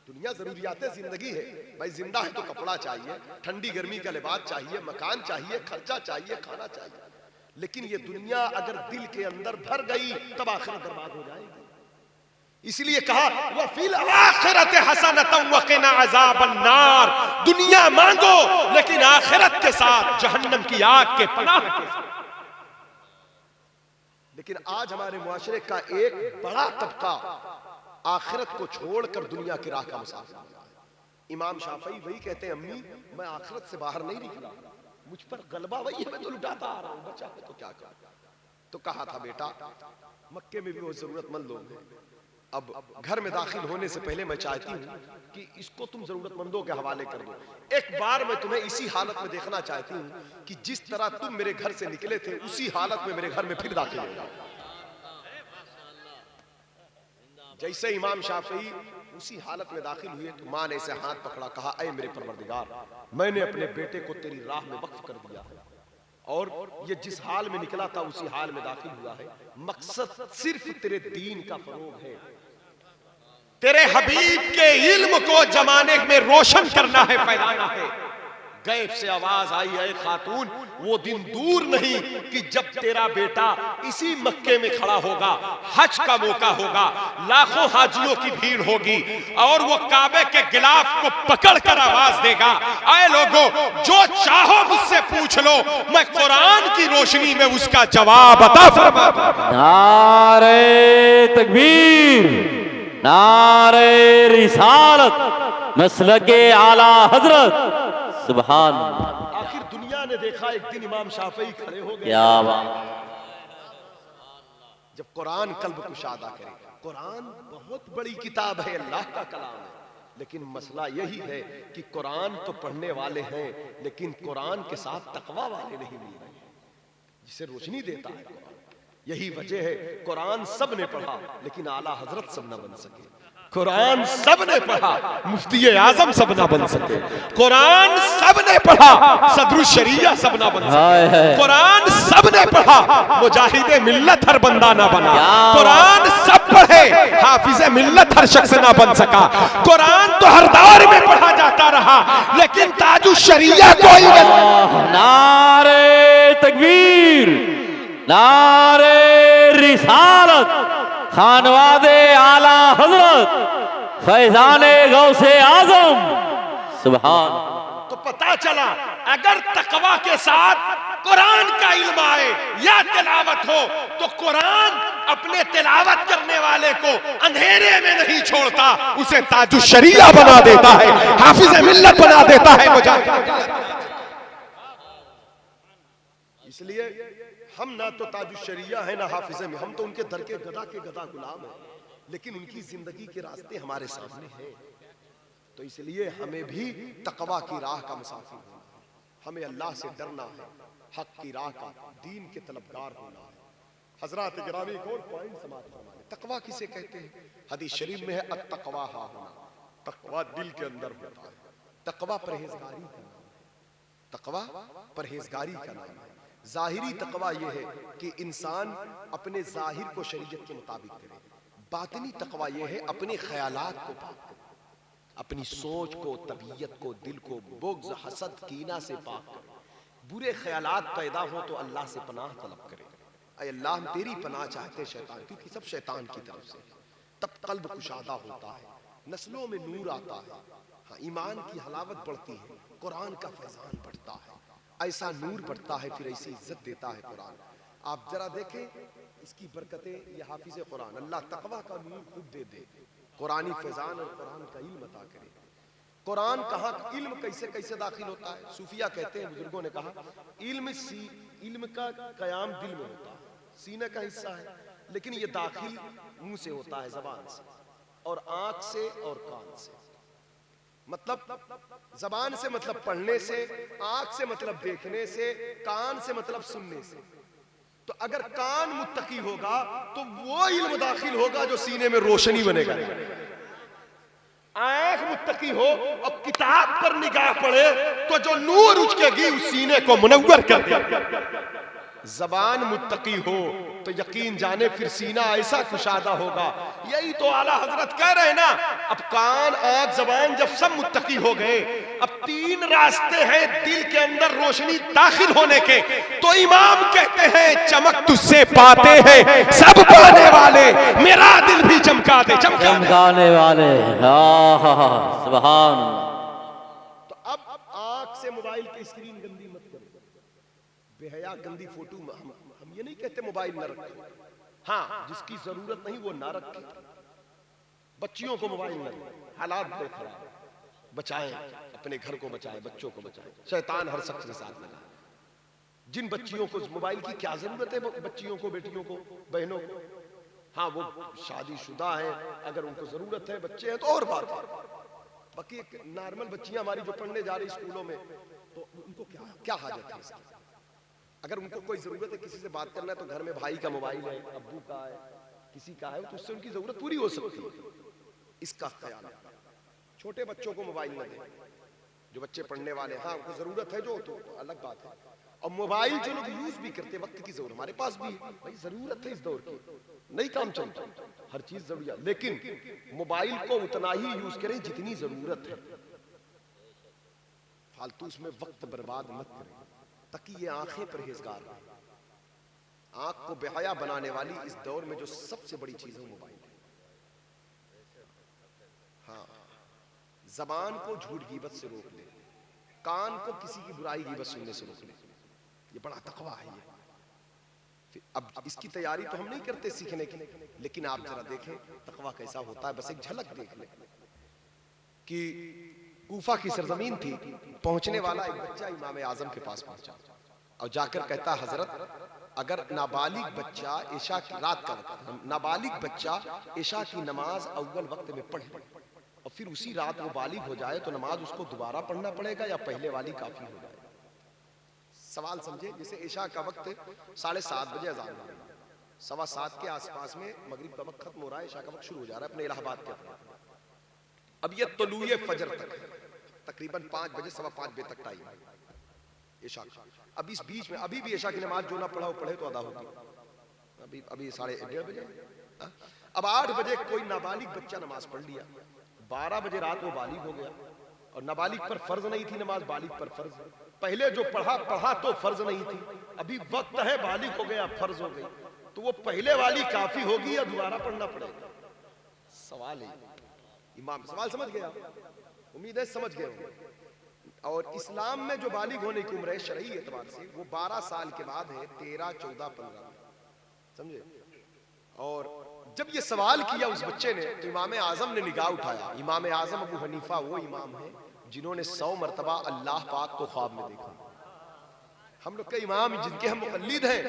दुनिया जरूरियात जिंदगी है भाई, जिंदा है तो कपड़ा चाहिए, ठंडी गर्मी का लिबास चाहिए, मकान चाहिए, खर्चा चाहिए, खाना चाहिए। लेकिन ये दुनिया अगर दिल के अंदर भर गई तब आखिरत बर्बाद हो जाएगी। इसलिए कहा व फिल आखिरत हसनतम व क़िना अज़ाबन्नार, दुनिया मांगो लेकिन आखिरत के साथ जहन्नम की आग के पनाह के साथ। लेकिन आज हमारे मुआशरे का एक बड़ा तबका आखिरत को छोड़कर दुनिया की राह का मुसाफिर है। इमाम शाफई वही कहते हैं अम्मी मैं आखिरत से बाहर नहीं निकला, मुझ पर गलबा वही है, मैं तो लुटाता आ रहा हूं, बचा है तो क्या करूं। तो कहा था बेटा मक्के में भी वो जरूरतमंद लोग हैं, अब घर में दाखिल होने से पहले मैं चाहती हूँ कि इसको तुम जरूरतमंदों के हवाले कर दो। एक बार मैं तुम्हें इसी हालत में देखना चाहती हूँ कि जिस तरह तुम मेरे घर से निकले थे उसी हालत में मेरे घर में फिर दाखिल हो जाओ। जैसे इमाम शाफई उसी हालत में दाखिल हुए तो माँ ने इसे हाथ पकड़ा, कहा ऐ मेरे परवरदिगार, मैंने अपने बेटे को तेरी राह में वक्फ कर दिया है और ये जिस हाल में निकला था उसी हाल में दाखिल हुआ है। मकसद सिर्फ तेरे दीन का फरोग है, तेरे हबीब के इल्म को जमाने में रोशन करना है, फैलाना है। गैब से आवाज आई है खातून वो दिन दूर नहीं कि जब तेरा बेटा इसी मक्के में खड़ा होगा, हज का मौका होगा, लाखों हाजियों की भीड़ होगी और वो काबे के गिलाफ को पकड़कर आवाज देगा, आए लोगों जो चाहो मुझसे पूछ लो, मैं कुरान की रोशनी में उसका जवाब अता फरमा। नारे तकबीर, नारे रिसालत, मसलके आला हजरत, सुभान। आखिर दुनिया ने देखा एक दिन इमाम शाफई खड़े हो गए। क्या बात। जब कुरान कल्ब कुशादा करे, कुरान बहुत बड़ी किताब है, अल्लाह का कलाम है, लेकिन मसला यही है कि कुरान तो पढ़ने वाले हैं लेकिन कुरान के साथ तकवा वाले नहीं मिल रहे, जिसे रोशनी देता है कुरान। यही वजह है कुरान सब ने पढ़ा लेकिन आला हजरत सब न बन सके। कुरान सब ने पढ़ा, मुफ्ती आजम सब ना बन सके। कुरान सब ने पढ़ा, सदरुल शरिया सब ना बन सके। कुरान सब ने पढ़ा, मुजाहिदे मिल्लत हर बंदा ना बना। कुरान सब पढ़े, हाफिजे मिल्लत हर शख्स ना बन सका। कुरान तो हर दौर में पढ़ा जाता रहा लेकिन ताजुश शरिया कोई नहीं। नारे रिसालत खानवादे आला हजरत फैजाने गौसे आजम सुभान। तो पता चला अगर तकवा के साथ कुरान का इल्म आए या तिलावत हो तो कुरान अपने तिलावत करने वाले को अंधेरे में नहीं छोड़ता, उसे ताजुश शरिया बना देता है, हाफिज मिल्लत बना देता है मुजाहिद। इसलिए हम ना तो ताजुश शरिया है ना हाफिज में, हम तो उनके दर के गदा गुलाम हैं, लेकिन उनकी जिंदगी के रास्ते हमारे सामने हैं। तो इसलिए हमें भी तकवा की राह का मुसाफिर होना है, हमें अल्लाह से डरना है, हक की राह का, दीन के तलबगार होना है। हजरात गिरामी एक और पॉइंट समाप्त फरमाएं, तकवा किसे कहते हैं? हदीस शरीफ में है अत्तकवा हा होना, तकवा दिल के अंदर होता है। तकवा परहेजगारी का नाम है, तकवा परहेजगारी का नाम है। जाहिरी तकवा यह है कि इंसान अपने जाहिर को शरीयत के मुताबिक करे, बातिनी तकवा यह है अपने ख्यालात को पाक करे, अपनी सोच को, तबीयत को, दिल को बुग़्ज़, हसद, कीना से पाक करे। बुरे ख्यालात पैदा हो तो अल्लाह से पनाह तलब करे, ऐ अल्लाह हम तेरी पनाह चाहते शैतान, क्योंकि सब शैतान की तरफ से। तब कल्ब कुशादा होता है, नस्लों में नूर आता है, हाँ ईमान की हलावत बढ़ती है, कुरान का फैजान बढ़ता है, ऐसा नूर बढ़ता है, फिर ऐसी इज्जत देता है कुरान। आप जरा देखें इसकी बरकतें, ये हाफिज कुरान अल्लाह तकवा का नूर खुद दे दे, कुरानी फैजान और कुरान का इल्म अता करे। कुरान कहाँ, इल्म कैसे कैसे दाखिल होता है? सूफिया कहते हैं, बुजुर्गों ने कहा इल्म का कयाम दिल में होता है, सीने का हिस्सा है, लेकिन ये दाखिल मुंह से होता है, जबान से और आंख से और कान से। मतलब जबान से मतलब पढ़ने से, आंख से मतलब देखने से, कान से मतलब सुनने से। तो अगर कान मुत्तकी होगा तो वो इल्म दाखिल होगा जो सीने में रोशनी बनेगा। आंख मुत्तकी हो और किताब पर निगाह पड़े तो जो नूर उचकेगी उस सीने को मुनव्वर कर देगा। जबान मुत्तकी हो तो यकीन जाने फिर सीना ऐसा कुशादा होगा। यही तो आला हजरत कह रहे हैं ना, अब कान, आंख, जबान जब सब मुत्तकी हो गए, अब तीन रास्ते हैं दिल के अंदर रोशनी दाखिल होने के। तो इमाम कहते हैं चमक तुझसे पाते हैं सब पाने वाले, मेरा दिल भी चमका दे, चमकाने वाले। सुभान। तो अब आंख से मोबाइल की स्क्रीन गंदी मत करो, बेहया गंदी फोटो हम ये नहीं कहते मोबाइल न रखो, हाँ जिसकी जरूरत नहीं वो ना रखे। बच्चियों को मोबाइल न दें, हालात बड़े खराब, बचाएं अपने घर को, बचाएं बच्चों को, बचाएं। शैतान हर शख्स के साथ लगा। जिन बच्चियों को मोबाइल की क्या जरूरत है, बच्चियों को, बेटियों को, बहनों को, हाँ वो शादीशुदा है, अगर उनको जरूरत है, बच्चे हैं तो और बात है। बाकी नॉर्मल बच्चियां हमारी जो पढ़ने जा रही स्कूलों में, तो उनको क्या हाजत है इसकी? अगर उनको कोई जरूरत है, किसी से बात करना है, तो घर में भाई का मोबाइल है, अब्बू का है, किसी का है, तो उससे उनकी जरूरत पूरी हो सकती है। इसका ख्याल रखना। छोटे बच्चों को मोबाइल न दें, जो बच्चे पढ़ने वाले, हाँ उनको जरूरत है जो, तो अलग बात है। और मोबाइल जो लोग यूज भी करते, वक्त की जरूरत, हमारे पास भी भाई जरूरत है इस दौर की, नहीं काम चलता, हर चीज जरूरी है, लेकिन मोबाइल को उतना ही यूज करें जितनी जरूरत है, फालतू उसमें वक्त बर्बाद मत करें, ताकि ये आंखें परहेजगार रहें। आंख को बेहया बनाने वाली इस दौर में जो सबसे बड़ी चीज है मोबाइल है। हाँ, जबान को झूठ गीबत से रोक ले, कान को किसी की बुराई गीबत सुनने से रोक ले, ये बड़ा तकवा है ये। अब इसकी तैयारी तो हम नहीं करते सीखने की, लेकिन आप जरा देखें तकवा कैसा होता है, बस एक झलक देख लें कि कूफा की सरजमीन थी, पहुंचने वाला एक बच्चा इमाम आजम के पास पहुंचा और जाकर कहता, हजरत अगर नाबालिग बच्चा ईशा की रात का वक्त, नाबालिग बच्चा ईशा की नमाज अव्वल वक्त में पढ़े और फिर उसी रात वो बालिग हो जाए तो नमाज उसको दोबारा पढ़ना पड़ेगा या पहले वाली काफी हो जाए? सवाल समझे, जैसे ईशा का वक्त 7:30 बजे अजान हो रहा है, 7:15 के आसपास में मगरिब का वक्त खत्म हो रहा है, ईशा का वक्त शुरू हो जा रहा है अपने इलाहाबाद के अपने। अब ये तलुए फजर तक है, तकरीबन 5 बजे 5:15 बजे तक टाइम है ईशा का। अब इस बीच में अभी भी ईशा की नमाज जो ना पढ़ा हो पढ़े तो अदा होगी, अभी 1:30 बजे। अब 8 बजे कोई नाबालिग बच्चा नमाज पढ़ लिया, 12 बजे रात वो बालिग हो गया, और नाबालिग पर फर्ज नहीं थी नमाज, बालिग पर फर्ज। पहले जो पढ़ा तो फर्ज नहीं थी, अभी वक्त है बालिग हो गया फर्ज हो गई, तो वो पहले वाली काफी होगी या दोबारा पढ़ना पड़ेगा? सवाल है। इमाम सवाल समझ गया, उम्मीद है समझ गए होंगे। और इस्लाम में जो बालिग होने की उम्र है शरई एतबार से वो 12 साल के बाद है, 13, 14, 15, समझे? और जब ये सवाल किया उस बच्चे ने तो इमाम आजम ने निगाह उठाया। इमाम आजम अबू हनीफा वो इमाम है जिन्होंने 100 मरतबा अल्लाह पाक को ख्वाब में देखा। हम लोग के इमाम जिनके हम मुक़ल्लिद हैं,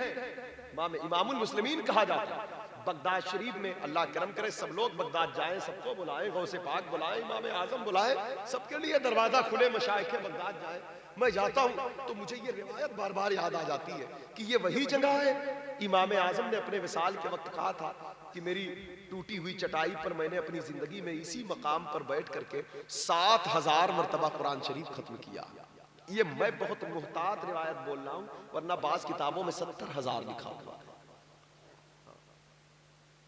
इमामुल मुस्लिमीन कहा जाता है। बगदाद शरीफ में अल्लाह करम करे सब लोग बगदाद जाएं, सबको बुलाएं, गौसे पाक बुलाएं, इमाम आजम बुलाएं, सबके लिए दरवाजा खुले, मशाइख बगदाद जाएं। मैं जाता हूं तो मुझे ये रिवायत बार बार याद आ जाती है कि ये वही जगह है। इमाम आजम ने अपने विसाल के वक्त कहा था कि मेरी टूटी हुई चटाई पर मैंने अपनी जिंदगी में इसी मकाम पर बैठ करके 7000 मरतबा कुरान शरीफ खत्म किया। ये मैं बहुत मुहतात रिवायत बोल रहा हूं, वरना बाज किताबों में 70,000 लिखा हुआ है।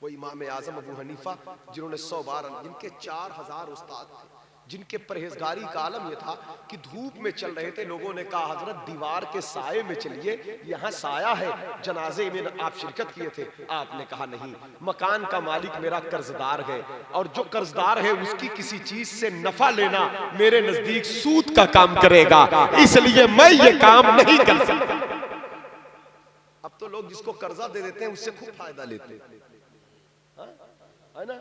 वो इमाम आजम अबू हनीफा जिन्होंने 100 बार, जिनके 4000 उस्ताद थे, जिनके परहेजगारी का आलम यह था कि धूप में चल रहे थे, लोगों ने कहा हजरत दीवार के साये में चलिए, यहाँ साया है, जनाजे में आप शिरकत किए थे। आपने कहा नहीं, मकान का मालिक मेरा कर्जदार है और जो कर्जदार है उसकी किसी चीज से नफा लेना मेरे नजदीक सूद का काम करेगा, इसलिए मैं ये काम नहीं कर सकता। अब तो लोग जिसको कर्जा दे देते हैं उससे खूब फायदा लेते हैं, है ना,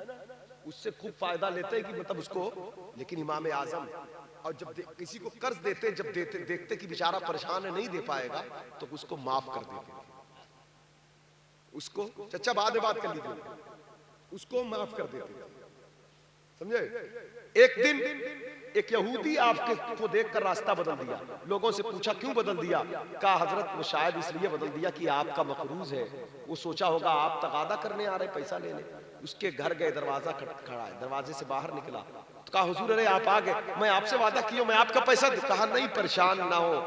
उससे खूब फायदा लेते हैं कि मतलब उसको। लेकिन इमाम आजम और जब किसी को कर्ज देते, जब देखते कि बेचारा परेशान है नहीं दे पाएगा तो उसको माफ कर देते, उसको चचा बाद में बात कर लीजिए, उसको माफ कर देते, समझे? एक दिन एक यहूदी आपके को देखकर रास्ता बदल दिया। लोगों से पूछा क्यों बदल दिया? कहा हजरत वो शायद इसलिए बदल दिया कि आपका मकरूज है, वो सोचा होगा आप तगादा करने आ रहे, पैसा लेने। उसके घर गए, दरवाजा खड़ा है, दरवाजे से बाहर निकला तो कहा हुजूर अरे आप आ गए, मैं आपसे वादा किया मैं आपका पैसा। कहा नहीं, परेशान ना हो,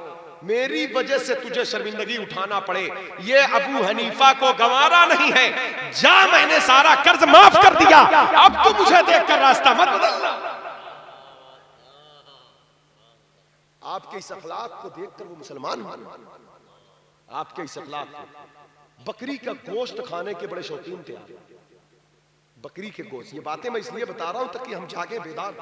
मेरी वजह से तुझे शर्मिंदगी उठाना पड़े ये अबू हनीफा को गंवारा नहीं है, जा मैंने सारा कर्ज माफ कर दिया, अब तू मुझे देखकर रास्ता मत बदलना। आपके इस अखलाक को देखकर वो मुसलमान हुए, आपके इस अखलाक को। बकरी का गोश्त खाने के बड़े शौकीन थे आप, बकरी के गोश्त। ये बातें मैं इसलिए बता रहा हूं ताकि हम जागे बेदार।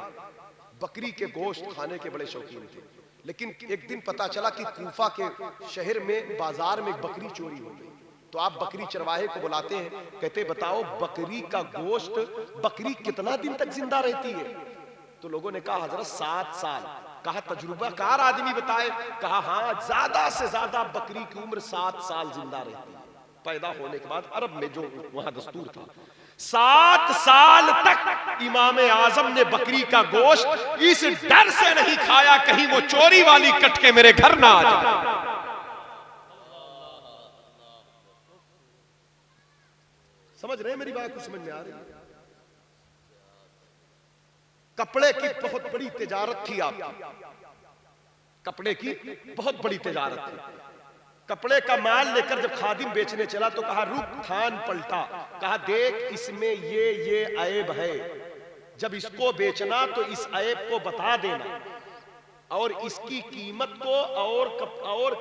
बकरी के गोश्त खाने के बड़े शौकीन थे। लेकिन एक दिन पता चला कि कूफा के शहर में बाजार में बकरी चोरी हो गई। तो आप बकरी चरवाहे को बुलाते हैं, कहते बताओ बकरी का गोश्त, बकरी कितना दिन तक जिंदा रहती है? तो लोगों ने कहा हजरत 7 साल। कहा तजुर्बाकार आदमी बताए? कहा हाँ, ज्यादा से ज्यादा बकरी की उम्र 7 साल जिंदा रहती है पैदा होने के बाद। अरब में जो वहां दस्तूर था, 7 साल तक इमाम आजम ने बकरी का गोश्त इस डर से नहीं खाया कहीं वो चोरी वाली कट के मेरे घर ना आ जाए। समझ रहे हैं मेरी बात? कुछ समझ में आ रही है? कपड़े की बहुत बड़ी तिजारत थी आपकी, कपड़े की बहुत बड़ी तिजारत थी। कपड़े का माल लेकर जब खादिम बेचने चला तो कहा रुक, थान पलटा, कहा देख इसमें ये ऐब है, जब इसको बेचना तो इस ऐब को बता देना और इसकी कीमत को और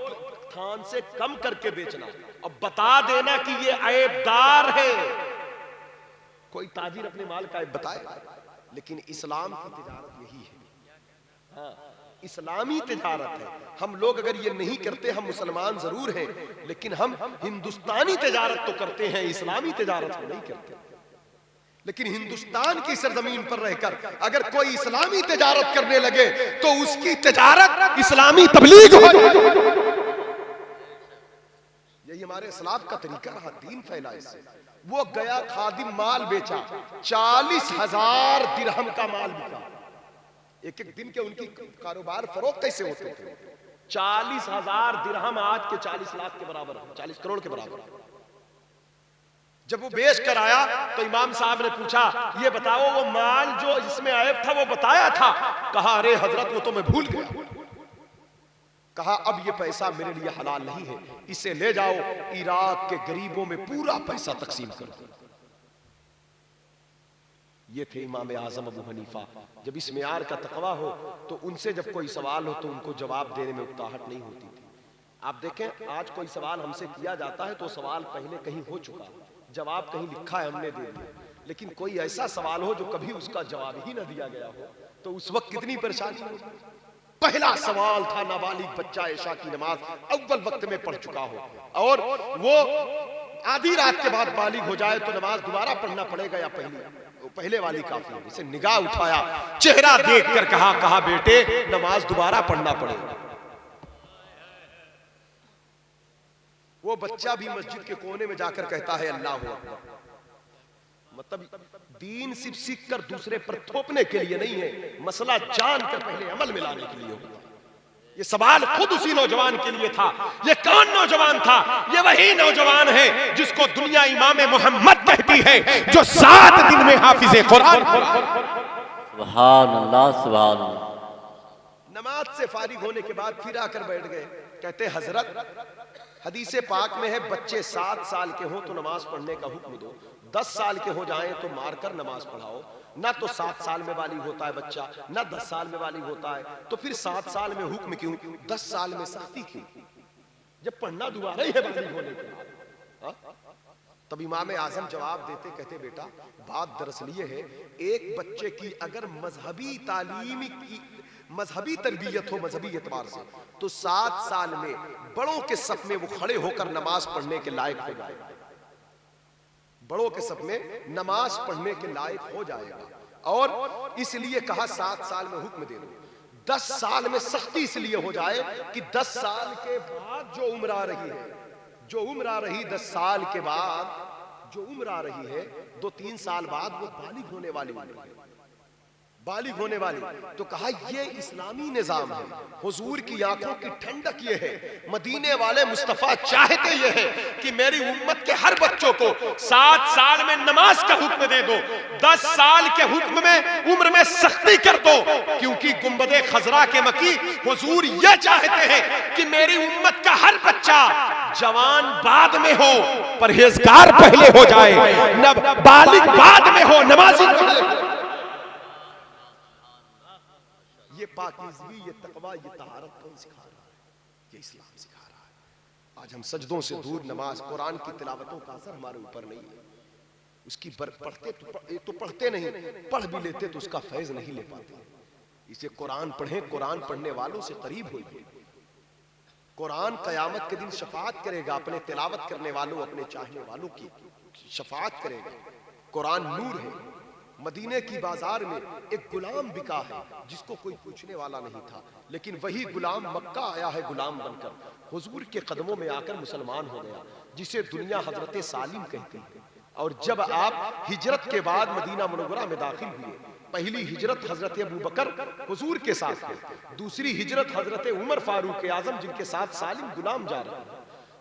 थान से कम करके बेचना और बता देना कि ये ऐबदार है। कोई ताजिर अपने माल का ऐब बताए? लेकिन इस्लाम की तिजारत यही है। हाँ, इस्लामी तिजारत है। हम लोग अगर ये नहीं करते, हम मुसलमान जरूर हैं लेकिन हम हिंदुस्तानी तिजारत तो करते हैं, इस्लामी तिजारत हम नहीं करते। लेकिन हिंदुस्तान की सरजमीन पर रहकर अगर कोई इस्लामी तिजारत करने लगे तो उसकी तिजारत इस्लामी तबलीग हो जाए। यही हमारे इस्लाम का तरीका रहा, दीन फैला इससे। वो गया खादिम माल बेचा, 40,000 दिरहम का माल बिका। एक एक दिन के उनकी कारोबार फरोख्त कैसे होते थे? 40,000 दिरहम आज के 40 लाख के बराबर, 40 करोड़ के बराबर। जब वो बेच कर आया तो इमाम साहब ने पूछा ये बताओ वो माल जो जिसमें ऐब था वो बताया था? कहा अरे हजरत वो तो मैं भूल गया। कहा अब ये पैसा मेरे लिए हलाल नहीं है, इसे ले जाओ इराक के गरीबों में पूरा पैसा तकसीम करो। ये थे इमाम आजम अबू हनीफा। जब इस मेयार का तकवा हो तो उनसे जब कोई सवाल हो तो उनको जवाब देने में उकताहट नहीं होती थी। आप देखें आज कोई सवाल हमसे किया जाता है तो सवाल पहले कहीं हो चुका, जवाब कहीं लिखा है, हमने दे दिया, लेकिन कोई ऐसा सवाल हो जो कभी उसका जवाब ही ना दिया गया हो तो उस वक्त कितनी परेशानी हो। पहला सवाल था नाबालिग बच्चा इशा की नमाज अव्वल वक्त में पढ़ चुका हो और वो आधी रात के बाद बालिग हो जाए तो नमाज दोबारा पढ़ना पड़ेगा या पहले वाली काफी है। इसे निगाह उठाया, चेहरा देखकर कहा बेटे नमाज दोबारा पढ़ना पड़ेगा। वो बच्चा भी मस्जिद के कोने में जाकर कहता है अल्लाह अकबर। मतलब दीन सिर्फ सीख कर दूसरे पर थोपने के लिए नहीं है, मसला जान कर पहले अमल में लाने के लिए होता है। ये सवाल खुद उसी नौजवान के लिए था। ये कौन नौजवान था? ये वही नौजवान है जिसको दुनिया इमाम मोहम्मद कहती है, जो 7 दिन में हाफिज़े कुरान। सुभान अल्लाह, सुभान अल्लाह। नमाज से फारिग होने के बाद फिर आकर बैठ गए। कहते हजरत हदीसे पाक में है बच्चे 7 साल के हों तो नमाज पढ़ने का हुक्म दो, 10 साल के हो जाएं तो मारकर नमाज पढ़ाओ। ना तो 7 साल में बालिग होता है बच्चा, ना 10 साल में बालिग होता है, तो फिर 7 साल में हुक्म क्यों, 10 साल में सख्ती क्यों, जब पढ़ना दोबारा ही है बालिग होने के बाद। तब इमाम आजम जवाब देते, कहते बेटा बात दरअसल ये है, एक बच्चे की अगर मजहबी तालीम की मजहबी तरबियत हो मजहबी एतबार से तो 7 साल में बड़ों के सफ में वो खड़े होकर नमाज पढ़ने के लायक हो जाएगा, बड़ों के सफ में नमाज पढ़ने के लायक हो जाएगा। और इसलिए कहा 7 साल में हुक्म दे दो, 10 साल में सख्ती इसलिए हो जाए कि 10 साल के बाद जो उम्र आ रही है, जो उम्र आ रही 10 साल के बाद जो उम्र आ रही है, 2-3 साल बाद वो बालिग होने वाली उम्र है, बालिग होने वाली। तो कहा ये इस्लामी निजाम है, हुजूर की आंखों की ठंडक ये है, मदीने वाले मुस्तफा चाहते ये है कि मेरी उम्मत के हर बच्चों को 7 साल में नमाज का हुक्म दे दो, 10 साल के हुक्म में उम्र में सख्ती कर दो, क्योंकि गुंबदे खजरा के मकी हुजूर ये चाहते हैं कि मेरी उम्मत का हर बच्चा जवान बाद में हो, परहेजगार पहले हो जाए, बालिग बाद में हो, नमाजी पहले हो। ये पाकीज़गी, ये तकवा, ये तहारत कौन सिखा रहा है? ये इस्लाम सिखा रहा है। आज हम सजदों से दूर नमाज, कुरान की तिलावतों का असर हमारे ऊपर नहीं है। उसकी पढ़ते तो पढ़ते नहीं, पढ़ भी लेते तो उसका फैज नहीं ले पाते। इसे कुरान पढ़ें, कुरान पढ़ने वालों से करीब होइए। कुरान कयामत के दिन शफाअत करेगा अपने तिलावत करने वालों, अपने चाहने वालों की शफाअत करेगा। कुरान नूर है। मदीने की बाजार में एक गुलाम बिका है जिसको कोई पूछने वाला नहीं था, लेकिन वही गुलाम मक्का आया है गुलाम बनकर, हुजूर के कदमों में आकर मुसलमान हो गया, जिसे दुनिया हजरत सालिम कहती है। और जब आप हिजरत के बाद मदीना मुनव्वरा में दाखिल हुए, पहली हिजरत हजरत अबू बकर हुजूर के साथ है, दूसरी हिजरत हजरत उमर फारूक आजम जिनके साथ सालिम गुलाम जा रहा है।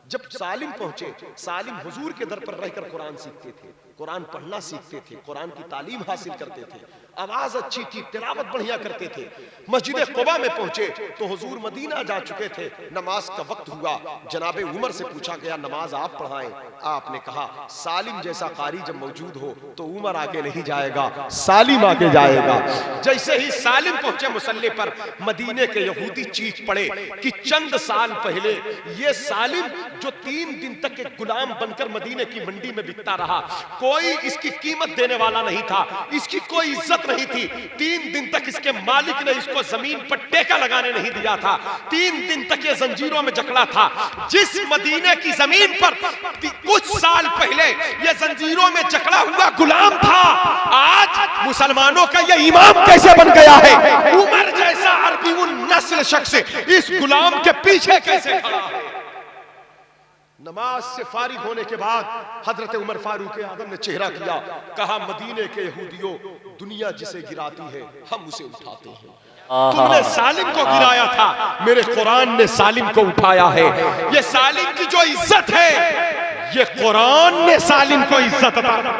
जब सालिम पहुंचे, सालिम हुजूर के दर पर रहकर कुरान सीखते थे, कुरान पढ़ना सीखते थे, कुरान की तालीम हासिल करते थे, आवाज अच्छी थी, तिलावत बढ़िया करते थे। मस्जिद कुबा में पहुंचे तो हुजूर मदीना जा चुके थे, नमाज का वक्त हुआ, जनाबे उमर से पूछा गया नमाज आप पढ़ाएं। आपने कहा सालिम जैसा कारी जब मौजूद हो तो उमर आगे नहीं जाएगा, सालिम आगे जाएगा। जैसे ही सालिम पहुंचे मुसल्ले पर, मदीने के यहूदी चीख पड़े कि चंद साल पहले ये सालिम जो 3 दिन तक एक गुलाम बनकर मदीने की मंडी में बिकता रहा, कोई इसकी कीमत देने वाला नहीं था, इसकी कोई इज्जत नहीं थी, 3 दिन तक इसके मालिक ने इसको जमीन पर टेका लगाने नहीं दिया था, 3 दिन तक ये जंजीरों में जकड़ा था। जिस मदीने की जमीन पर कुछ साल पहले ये जंजीरों में जकड़ा हुआ गुलाम था, आज मुसलमानों का ये इमाम कैसे बन गया है? उमर जैसा अरबी नस्ल शख्स इस गुलाम के पीछे कैसे खड़ा है? नमाज से फारिग होने के बाद हजरत उमर फारूक आजम ने चेहरा किया, कहा मदीने के यहूदियों, दुनिया जिसे गिराती है हम उसे उठाते हैं। तुमने सालिम को गिराया था, मेरे कुरान ने सालिम को उठाया है। ये सालिम की जो इज्जत है, ये कुरान ने सालिम को इज्जत अता की।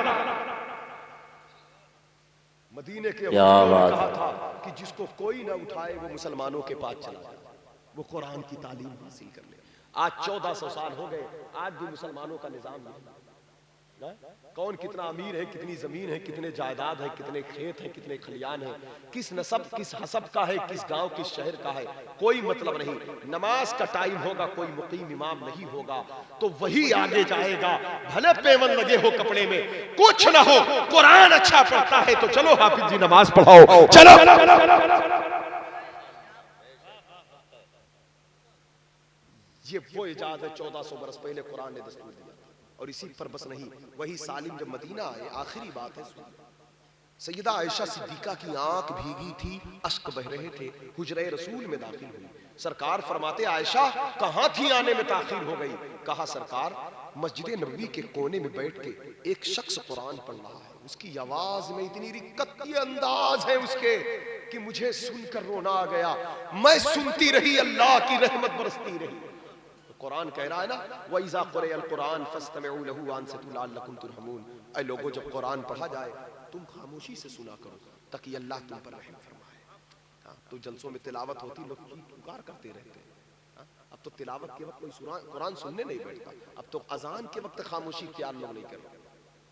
मदीने के यहूदियों ने कहा था कि जिसको कोई ना उठाए वो मुसलमानों के पास चला जाए, वो कुरान की तालीम हासिल कर ले। आज 1400 साल हो गए, आज भी मुसलमानों का निजाम नहीं, कौन कितना अमीर है, कितनी जमीन है, कितने जायदाद है, कितने खेत हैं, कितने खलियान हैं, किस नसब किस हसब का है, किस गांव किस शहर का है, कोई मतलब नहीं। नमाज का टाइम होगा, कोई मुकीम इमाम नहीं होगा तो वही आगे जाएगा, भले पेवन लगे हो कपड़े में, कुछ ना हो, कुरान अच्छा पढ़ता है तो चलो हाफिज जी नमाज पढ़ाओ, चलो। ये वो इजाज़त है 1400 बरस पहले कुरान ने दस्तूर दिया और इसी पर बस नहीं। वही सालिम जब मदीना आए, आखिरी बात है, सैयदा आयशा सिद्दीका की आंख भीगी थी, अश्क बह रहे थे, हुजरे रसूल में दाखिल हुई। सरकार फरमाते आयशा कहां थी, आने में ताखीर हो गई। कहा सरकार मस्जिद नबवी के कोने में बैठ के एक शख्स कुरान पढ़ रहा है, उसकी आवाज में इतनी रिक्कत की अंदाज है उसके कि मुझे सुनकर रोना आ गया। मैं सुनती रही, अल्लाह की रहमत बरसती रही। कुरान कह रहा है ना, वइज़ा क़ुरिअल कुरान फस्तमिऊ लहू वअनसितू लअल्लकुम तुरहमून। ऐ लोगों, जब कुरान पढ़ा जाए तुम खामोशी से सुना करो ताकि अल्लाह तुम पर रहम फरमाए। तो जलसों में तिलावत होती, लोग पुकार करते रहते हैं। अब तो तिलावत के वक्त कोई कुरान सुनने नहीं बैठता, अब तो अजान के वक्त खामोशी ख्याल लोग नहीं कर रहे।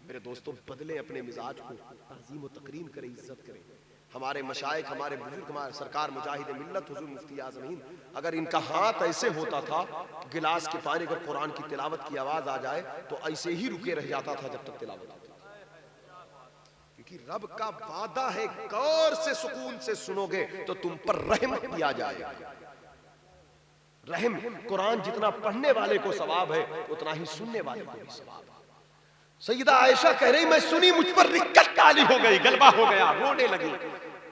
मेरे दोस्तों, बदले अपने मिजाज को, ताज़ीम व तकरीम करें, इज्जत करें। हमारे मशाइख, हमारे बुजुर्ग, हमारे सरकार मुजाहिद मिल्लत हुजूर मुफ्ती आज़मीन, अगर इनका हाथ ऐसे होता था गिलास के पानी, अगर कुरान की तिलावत की आवाज आ जाए तो ऐसे ही रुके रह जाता था जब तक तिलावत होती। क्योंकि रब का वादा है, गौर से सुकून से सुनोगे तो तुम पर रहम किया जाएगा। रहम, कुरान जितना पढ़ने वाले को सवाब है उतना ही सुनने वाले को भी सवाब है। सैयदा आयशा कह रही मैं सुनी, मुझ पर रिक्कत ताली हो गई, गलबा हो गया, रोने लगी।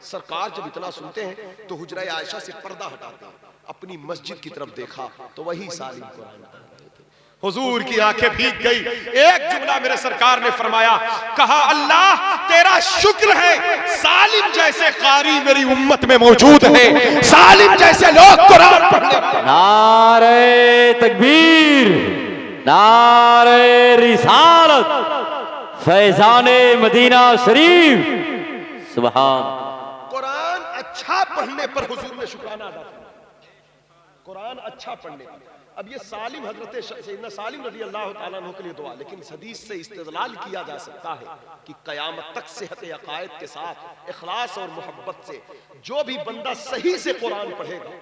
सरकार जब इतना सुनते हैं तो हुजरा आयशा से पर्दा हटाते हैं, अपनी मस्जिद की तरफ देखा तो वही सालिम कुरान पढ़ रहे थे। हुजूर की आंखें भीग गई। एक जुमला मेरे सरकार ने फरमाया, कहा अल्लाह तेरा शुक्र है सालिम जैसे कारी मेरी उम्मत में मौजूद है, सालिम जैसे लोग कुरान पढ़ने वाले। नारे तकबीर, नारे रिसालत, फैजाने मदीना शरीफ, सुभान। कुरान अच्छा पढ़ने पर हुजूर ने शुक्राना अदा किया, कुरान अच्छा पढ़ने पर। अब ये सालिम हजरत सैयदना सालिम रज़ी अल्लाह तआला अन्हु के लिए दुआ, लेकिन इस हदीस से इस्तिदलाल किया जा सकता है कि क़यामत तक सेहत अक़ायद के साथ इखलास और मोहब्बत से जो भी बंदा सही से कुरान पढ़ेगा,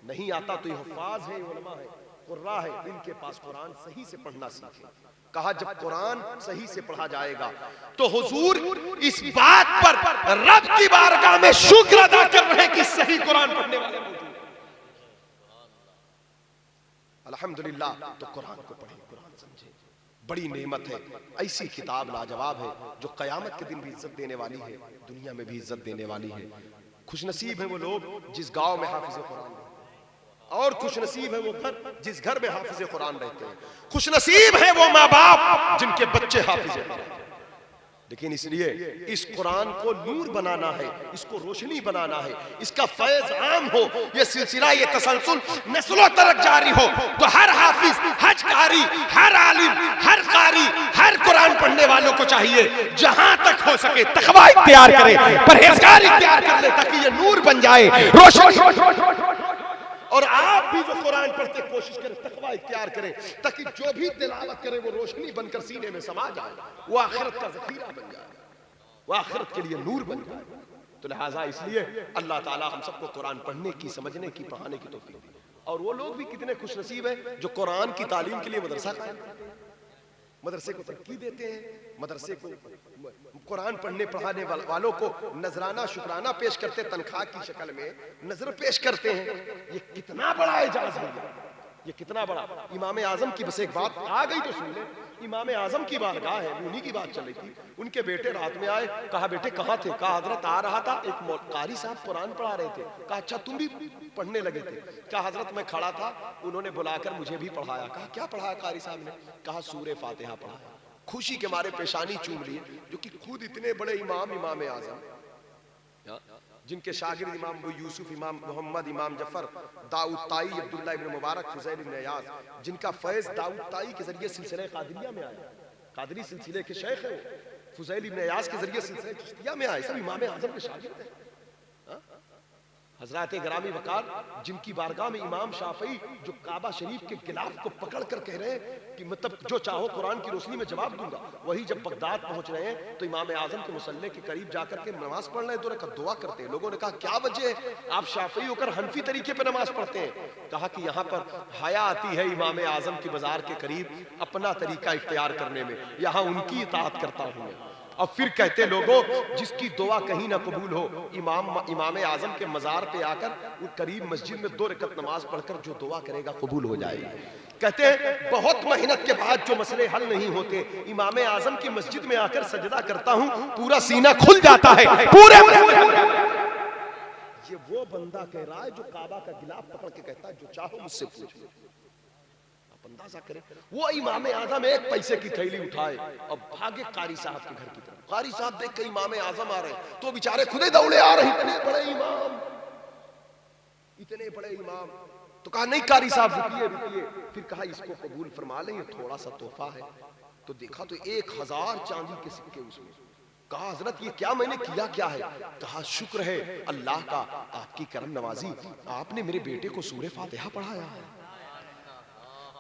नहीं आता तो ये हुफ़ाज़ है, उलमा है, कुर्रा है, इनके पास कुरान सही से पढ़ना सीखे। कहा जब कुरान सही से पढ़ा जाएगा तो हुजूर इस बात पर रब की बारगाह में शुक्र अदा कर रहे हैं कि सही कुरान पढ़ने वाले मौजूद हैं। अल्हम्दुलिल्लाह। तो कुरान को पढ़ें, कुरान समझें, बड़ी नेमत है। ऐसी किताब लाजवाब है जो कयामत के दिन भी इज्जत देने वाली है, दुनिया में भी इज्जत देने वाली है। खुशनसीब है वो लोग जिस गांव में हाफिज कुरान रहते हैं, और खुशनसीब है वो घर जिस घर में हाफिज कुरान रहते हैं। खुशनसीब है वो माँ बाप जिनके बच्चे हाफिज कुरान हैं। लेकिन इसलिए इस कुरान को नूर बनाना है, इसको रोशनी बनाना है, इसका फैज आम हो, ये सिलसिला, ये तसलसल नस्लों तक जारी हो। तो हर हाफिज, हज कारी, हर आलिम, हर कारी, हर कुरान पढ़ने वालों को चाहिए जहां तक हो सके तकवा इख्तियार करे, परहेजगार इख्तियार कर ले, ताकि ये नूर बन जाए, रोशनी। और आप भी जो कुरान पढ़ते कोशिश करें, तकवा इख्तियार करें, ताकि जो भी तिलावत करे वो रोशनी बनकर सीने में समा जाए, वो आखिरत का ज़ख़ीरा बन जाए, वो आखिरत के लिए नूर बन जाए। तो लिहाजा इसलिए अल्लाह ताला हम सबको कुरान पढ़ने की, समझने की, पढ़ाने की तौफीक दे। और वो लोग भी कितने खुशनसीब हैं जो कुरान की तालीम के लिए मदरसा कायम करते हैं, मदरसे को तरक्की देते हैं, मदरसे को कुरान पढ़ने पढ़ाने वालों को नजराना शुक्राना पेश करते, तनख्वाह की शक्ल में नजर पेश करते हैं। ये कितना बड़ा एजाज है, ये कितना बड़ा। इमाम आजम की बस एक बात आ गई तो सुन ले। इमाम आजम की बारगाह है, उन्हीं की बात चल रही थी। उनके बेटे रात में आए, कहा बेटे कहाँ थे? कहा हजरत आ रहा था, एक कारी साहब कुरान पढ़ा रहे थे। कहा अच्छा तुम भी पढ़ने लगे थे? कहा हजरत मैं खड़ा था, उन्होंने बुलाकर मुझे भी पढ़ाया। कहा क्या पढ़ाया कारी साहब ने? कहा सूरे फातिहा पढ़ाया। खुशी के मारे पेशानी चूम लिए, जो कि खुद इतने बड़े इमाम, इमाम आजम, जिनके शागिर्द इमाम अबू यूसुफ, इमाम मोहम्मद, इमाम जफर, दाऊद ताई, अब्दुल्लाह इब्न मुबारक, फुज़ैल इब्न इयाज़, जिनका फैज़ दाऊद ताई के जरिए सिलसिले कादरिया में आया, कादरी सिलसिले के शेख है वो। फुज़ैल इब्न इयाज़ के जरिए सिलसिले चिश्तिया में आए, सब इमाम आजम के शागिर्द हैं। हजरत ग्रामी वकार जिनकी बारगाह में इमाम शाफी जो काबा शरीफ के गिलाफ को पकड़ कर कह रहे हैं कि मतलब जो चाहो कुरान की रोशनी में जवाब दूंगा, वही जब बगदाद पहुंच रहे हैं तो इमाम आजम के मुसल्ले के करीब जाकर के नमाज पढ़ रहे हैं, 2 रकात दुआ करते हैं। लोगों ने कहा क्या वजह है, आप शाफी होकर हनफी तरीके पर नमाज पढ़ते हैं? कहा कि यहाँ पर हया आती है इमाम आजम की बाजार के करीब अपना तरीका इख्तियार करने में, यहाँ उनकी इताअत करता हूँ। और फिर कहते लोगों जिसकी दुआ कहीं ना कबूल हो, इमाम आजम के मजार पे आकर वो करीब मस्जिद में 2 रकात नमाज पढ़कर जो दुआ करेगा कबूल हो जाएगी। कहते हैं बहुत मेहनत के बाद जो मसले हल नहीं होते, इमाम आजम की मस्जिद में आकर सजदा करता हूं, पूरा सीना खुल जाता है, पूरे ये वो बंदा कह रहा है जो काबा का गिलाफ पकड़ के कहता है जो चाहो मुझसे पूछो। अंदाजा करें, वो इमाम आजम 1 पैसे की थैली उठाए और भागे कारी साहब के घर की तरफ। कारी साहब देख के इमाम आजम आ रहे हैं तो बेचारे खुदे दौड़े आ रहे हैं, इतने बड़े इमाम, इतने बड़े इमाम। तो कहा नहीं कारी साहब रुकिए रुकिए, फिर कहा इसको कबूल फरमा लें, ये थोड़ा सा तोहफा है। तो देखा तो 1000 चांदी के सिक्के उसमें। कहा हजरत ये क्या मैंने किया क्या है? कहा शुक्र है अल्लाह का, आपकी करम नवाजी, आपने मेरे बेटे को सूरह फातिहा पढ़ाया है।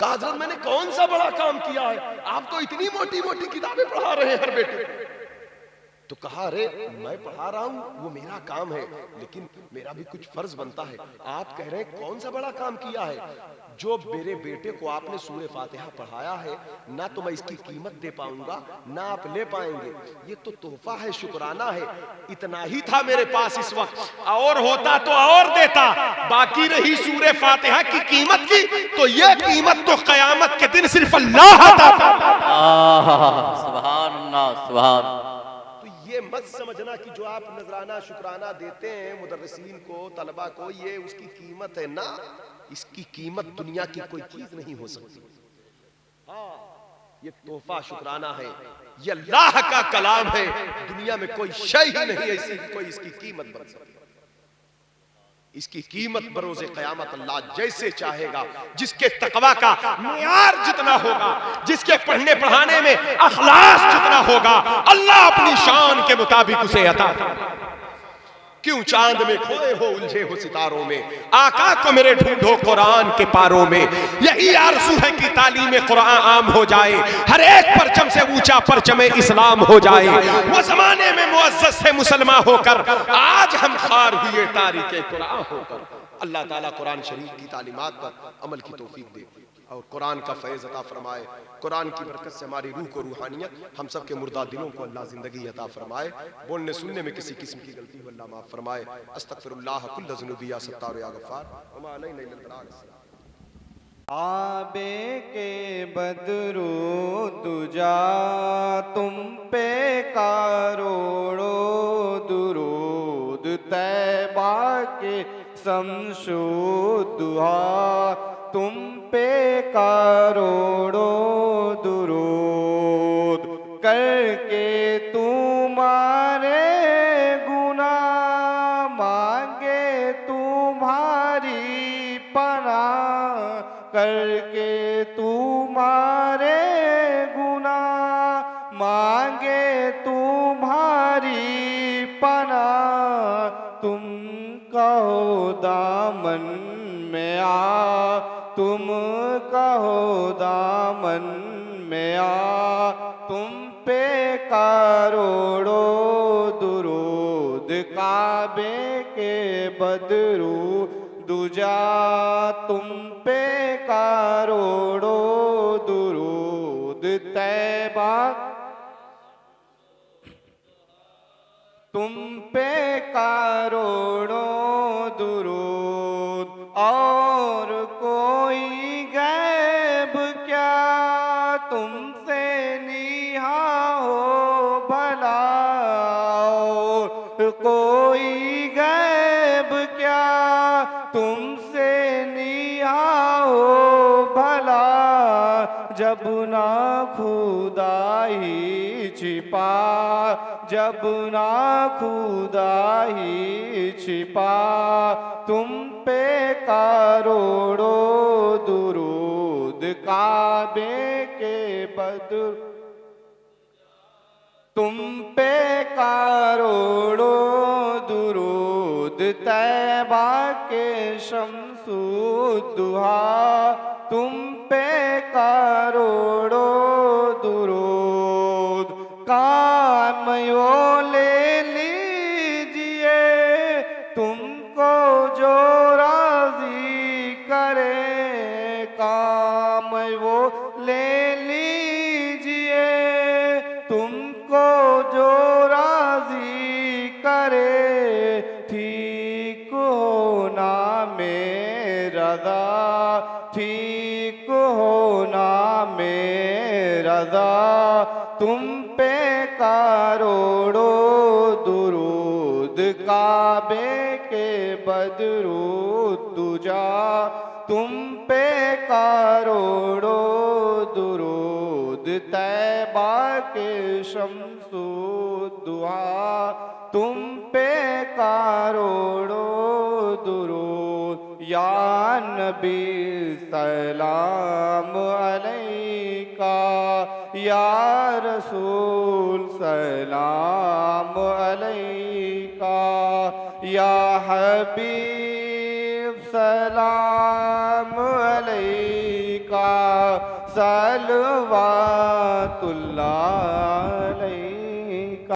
कहा हजरत मैंने कौन सा बड़ा काम किया है, आप तो इतनी मोटी मोटी किताबें पढ़ा रहे हैं हर बेटे को। तो कहा अरे मैं पढ़ा रहा हूं वो मेरा काम है, लेकिन मेरा भी कुछ फर्ज बनता है। आप कह रहे हैं कौन सा बड़ा काम किया है? जो मेरे बेटे को आपने सूरह फातिहा पढ़ाया है, ना तो मैं इसकी कीमत दे पाऊंगा ना आप ले पाएंगे, ये तो तोहफा है, शुक्राना है। इतना ही था मेरे पास इस वक्त, और होता तो और देता, बाकी रही सूरह फातिहा की कीमत की, तो ये कीमत तो कयामत के दिन सिर्फ अल्लाह अता फरमाएगा। सुभान अल्लाह, सुभान। ये मत समझना कि जो आप नजराना शुक्राना देते हैं मुदर्रिसीन को, तलबा को, ये उसकी कीमत है ना, इसकी कीमत दुनिया की कोई चीज नहीं हो सकती। हाँ, ये तोहफा शुक्राना है, ये अल्लाह का कलाम है, दुनिया में कोई शय ही नहीं ऐसी कोई इसकी कीमत बन सकती। इसकी कीमत बरोज़े क़यामत अल्लाह जैसे चाहेगा, जिसके तकवा का मियार जितना होगा, जिसके पढ़ने पढ़ाने में अखलास जितना होगा, अल्लाह अपनी शान के मुताबिक उसे अता। क्यों चांद में खोए हो उलझे हो सितारों में, आका को मेरे ढूंढो कुरान के पारों में। यही आरज़ू है कि तालीम कुरान आम हो जाए, हर एक परचम से ऊंचा परचम इस्लाम हो जाए। वो जमाने में मुअज़्ज़ज़ से मुसलमान होकर आज हम खार हुए तारीके कुरान होकर। अल्लाह ताला कुरान शरीफ की तालीमात पर अमल की तौफीक दे और कुरान का फैज़ अता फरमाए। कुरान की बरकत से हमारी रूह को रूहानियत, हम सब के मुर्दा दिलों को अल्लाह ज़िंदगी अता फरमाए। बोलने सुनने में किसी किस्म की गलती हो अल्लाह माफ़ फरमाए। अस्तगफिरुल्लाह कुल्ल ज़ुनूबी या सत्तार या गफ़्फ़ार वमा अलैना इल्लल बलाग। आबे के बदरू दुजा तुम पे करोड़ों दुरूद, तैबा के शम्सो दुहा तुम पे करोड़ों दुरूद, करके तुम्हारे गुनाह मांगे तुम्हारी पनाह, करके तुम्हारे गुनाह मांगे तुम्हारी पनाह। तुम कहो दामन में आ, तुम कहो दामन में आ, तुम पे करोड़ों दुरूद, काबे के बदरू दुजा तुम पे करोड़ों दुरूद, तैबा तुम पे करोड़ों दुरूद। और कोई गैब क्या तुमसे निहा हो भला, और कोई गैब क्या तुमसे निहा हो भला, जब ना खुदा ही छिपा, जब ना खुदा ही छिपा, तुम पे करोड़ों दुरूद, काबे के बदरू तुम पे करोड़ों दुरूद, तैबा के शम्सुद्दुहा तुम पे करोड़ों दुरूद। काम यो ले लीजिए तुमको जो राजी करे, काम वो ले लीजिए तुमको जो राजी करे। ठीक होना में रज़ा, ठीक होना में रज़ा तुम पे करोड़ों दुरूद। काबे के बदरुद्दुजा तुम पे करोड़ों दुरूद। तैबा के शम्सुद्दुहा तुम पे करोड़ों दुरूद। या नबी सलाम अलैका, या रसूल सलाम अलैका, या हबीब सलाम अलैका, सलवातुल्लाह अलैका।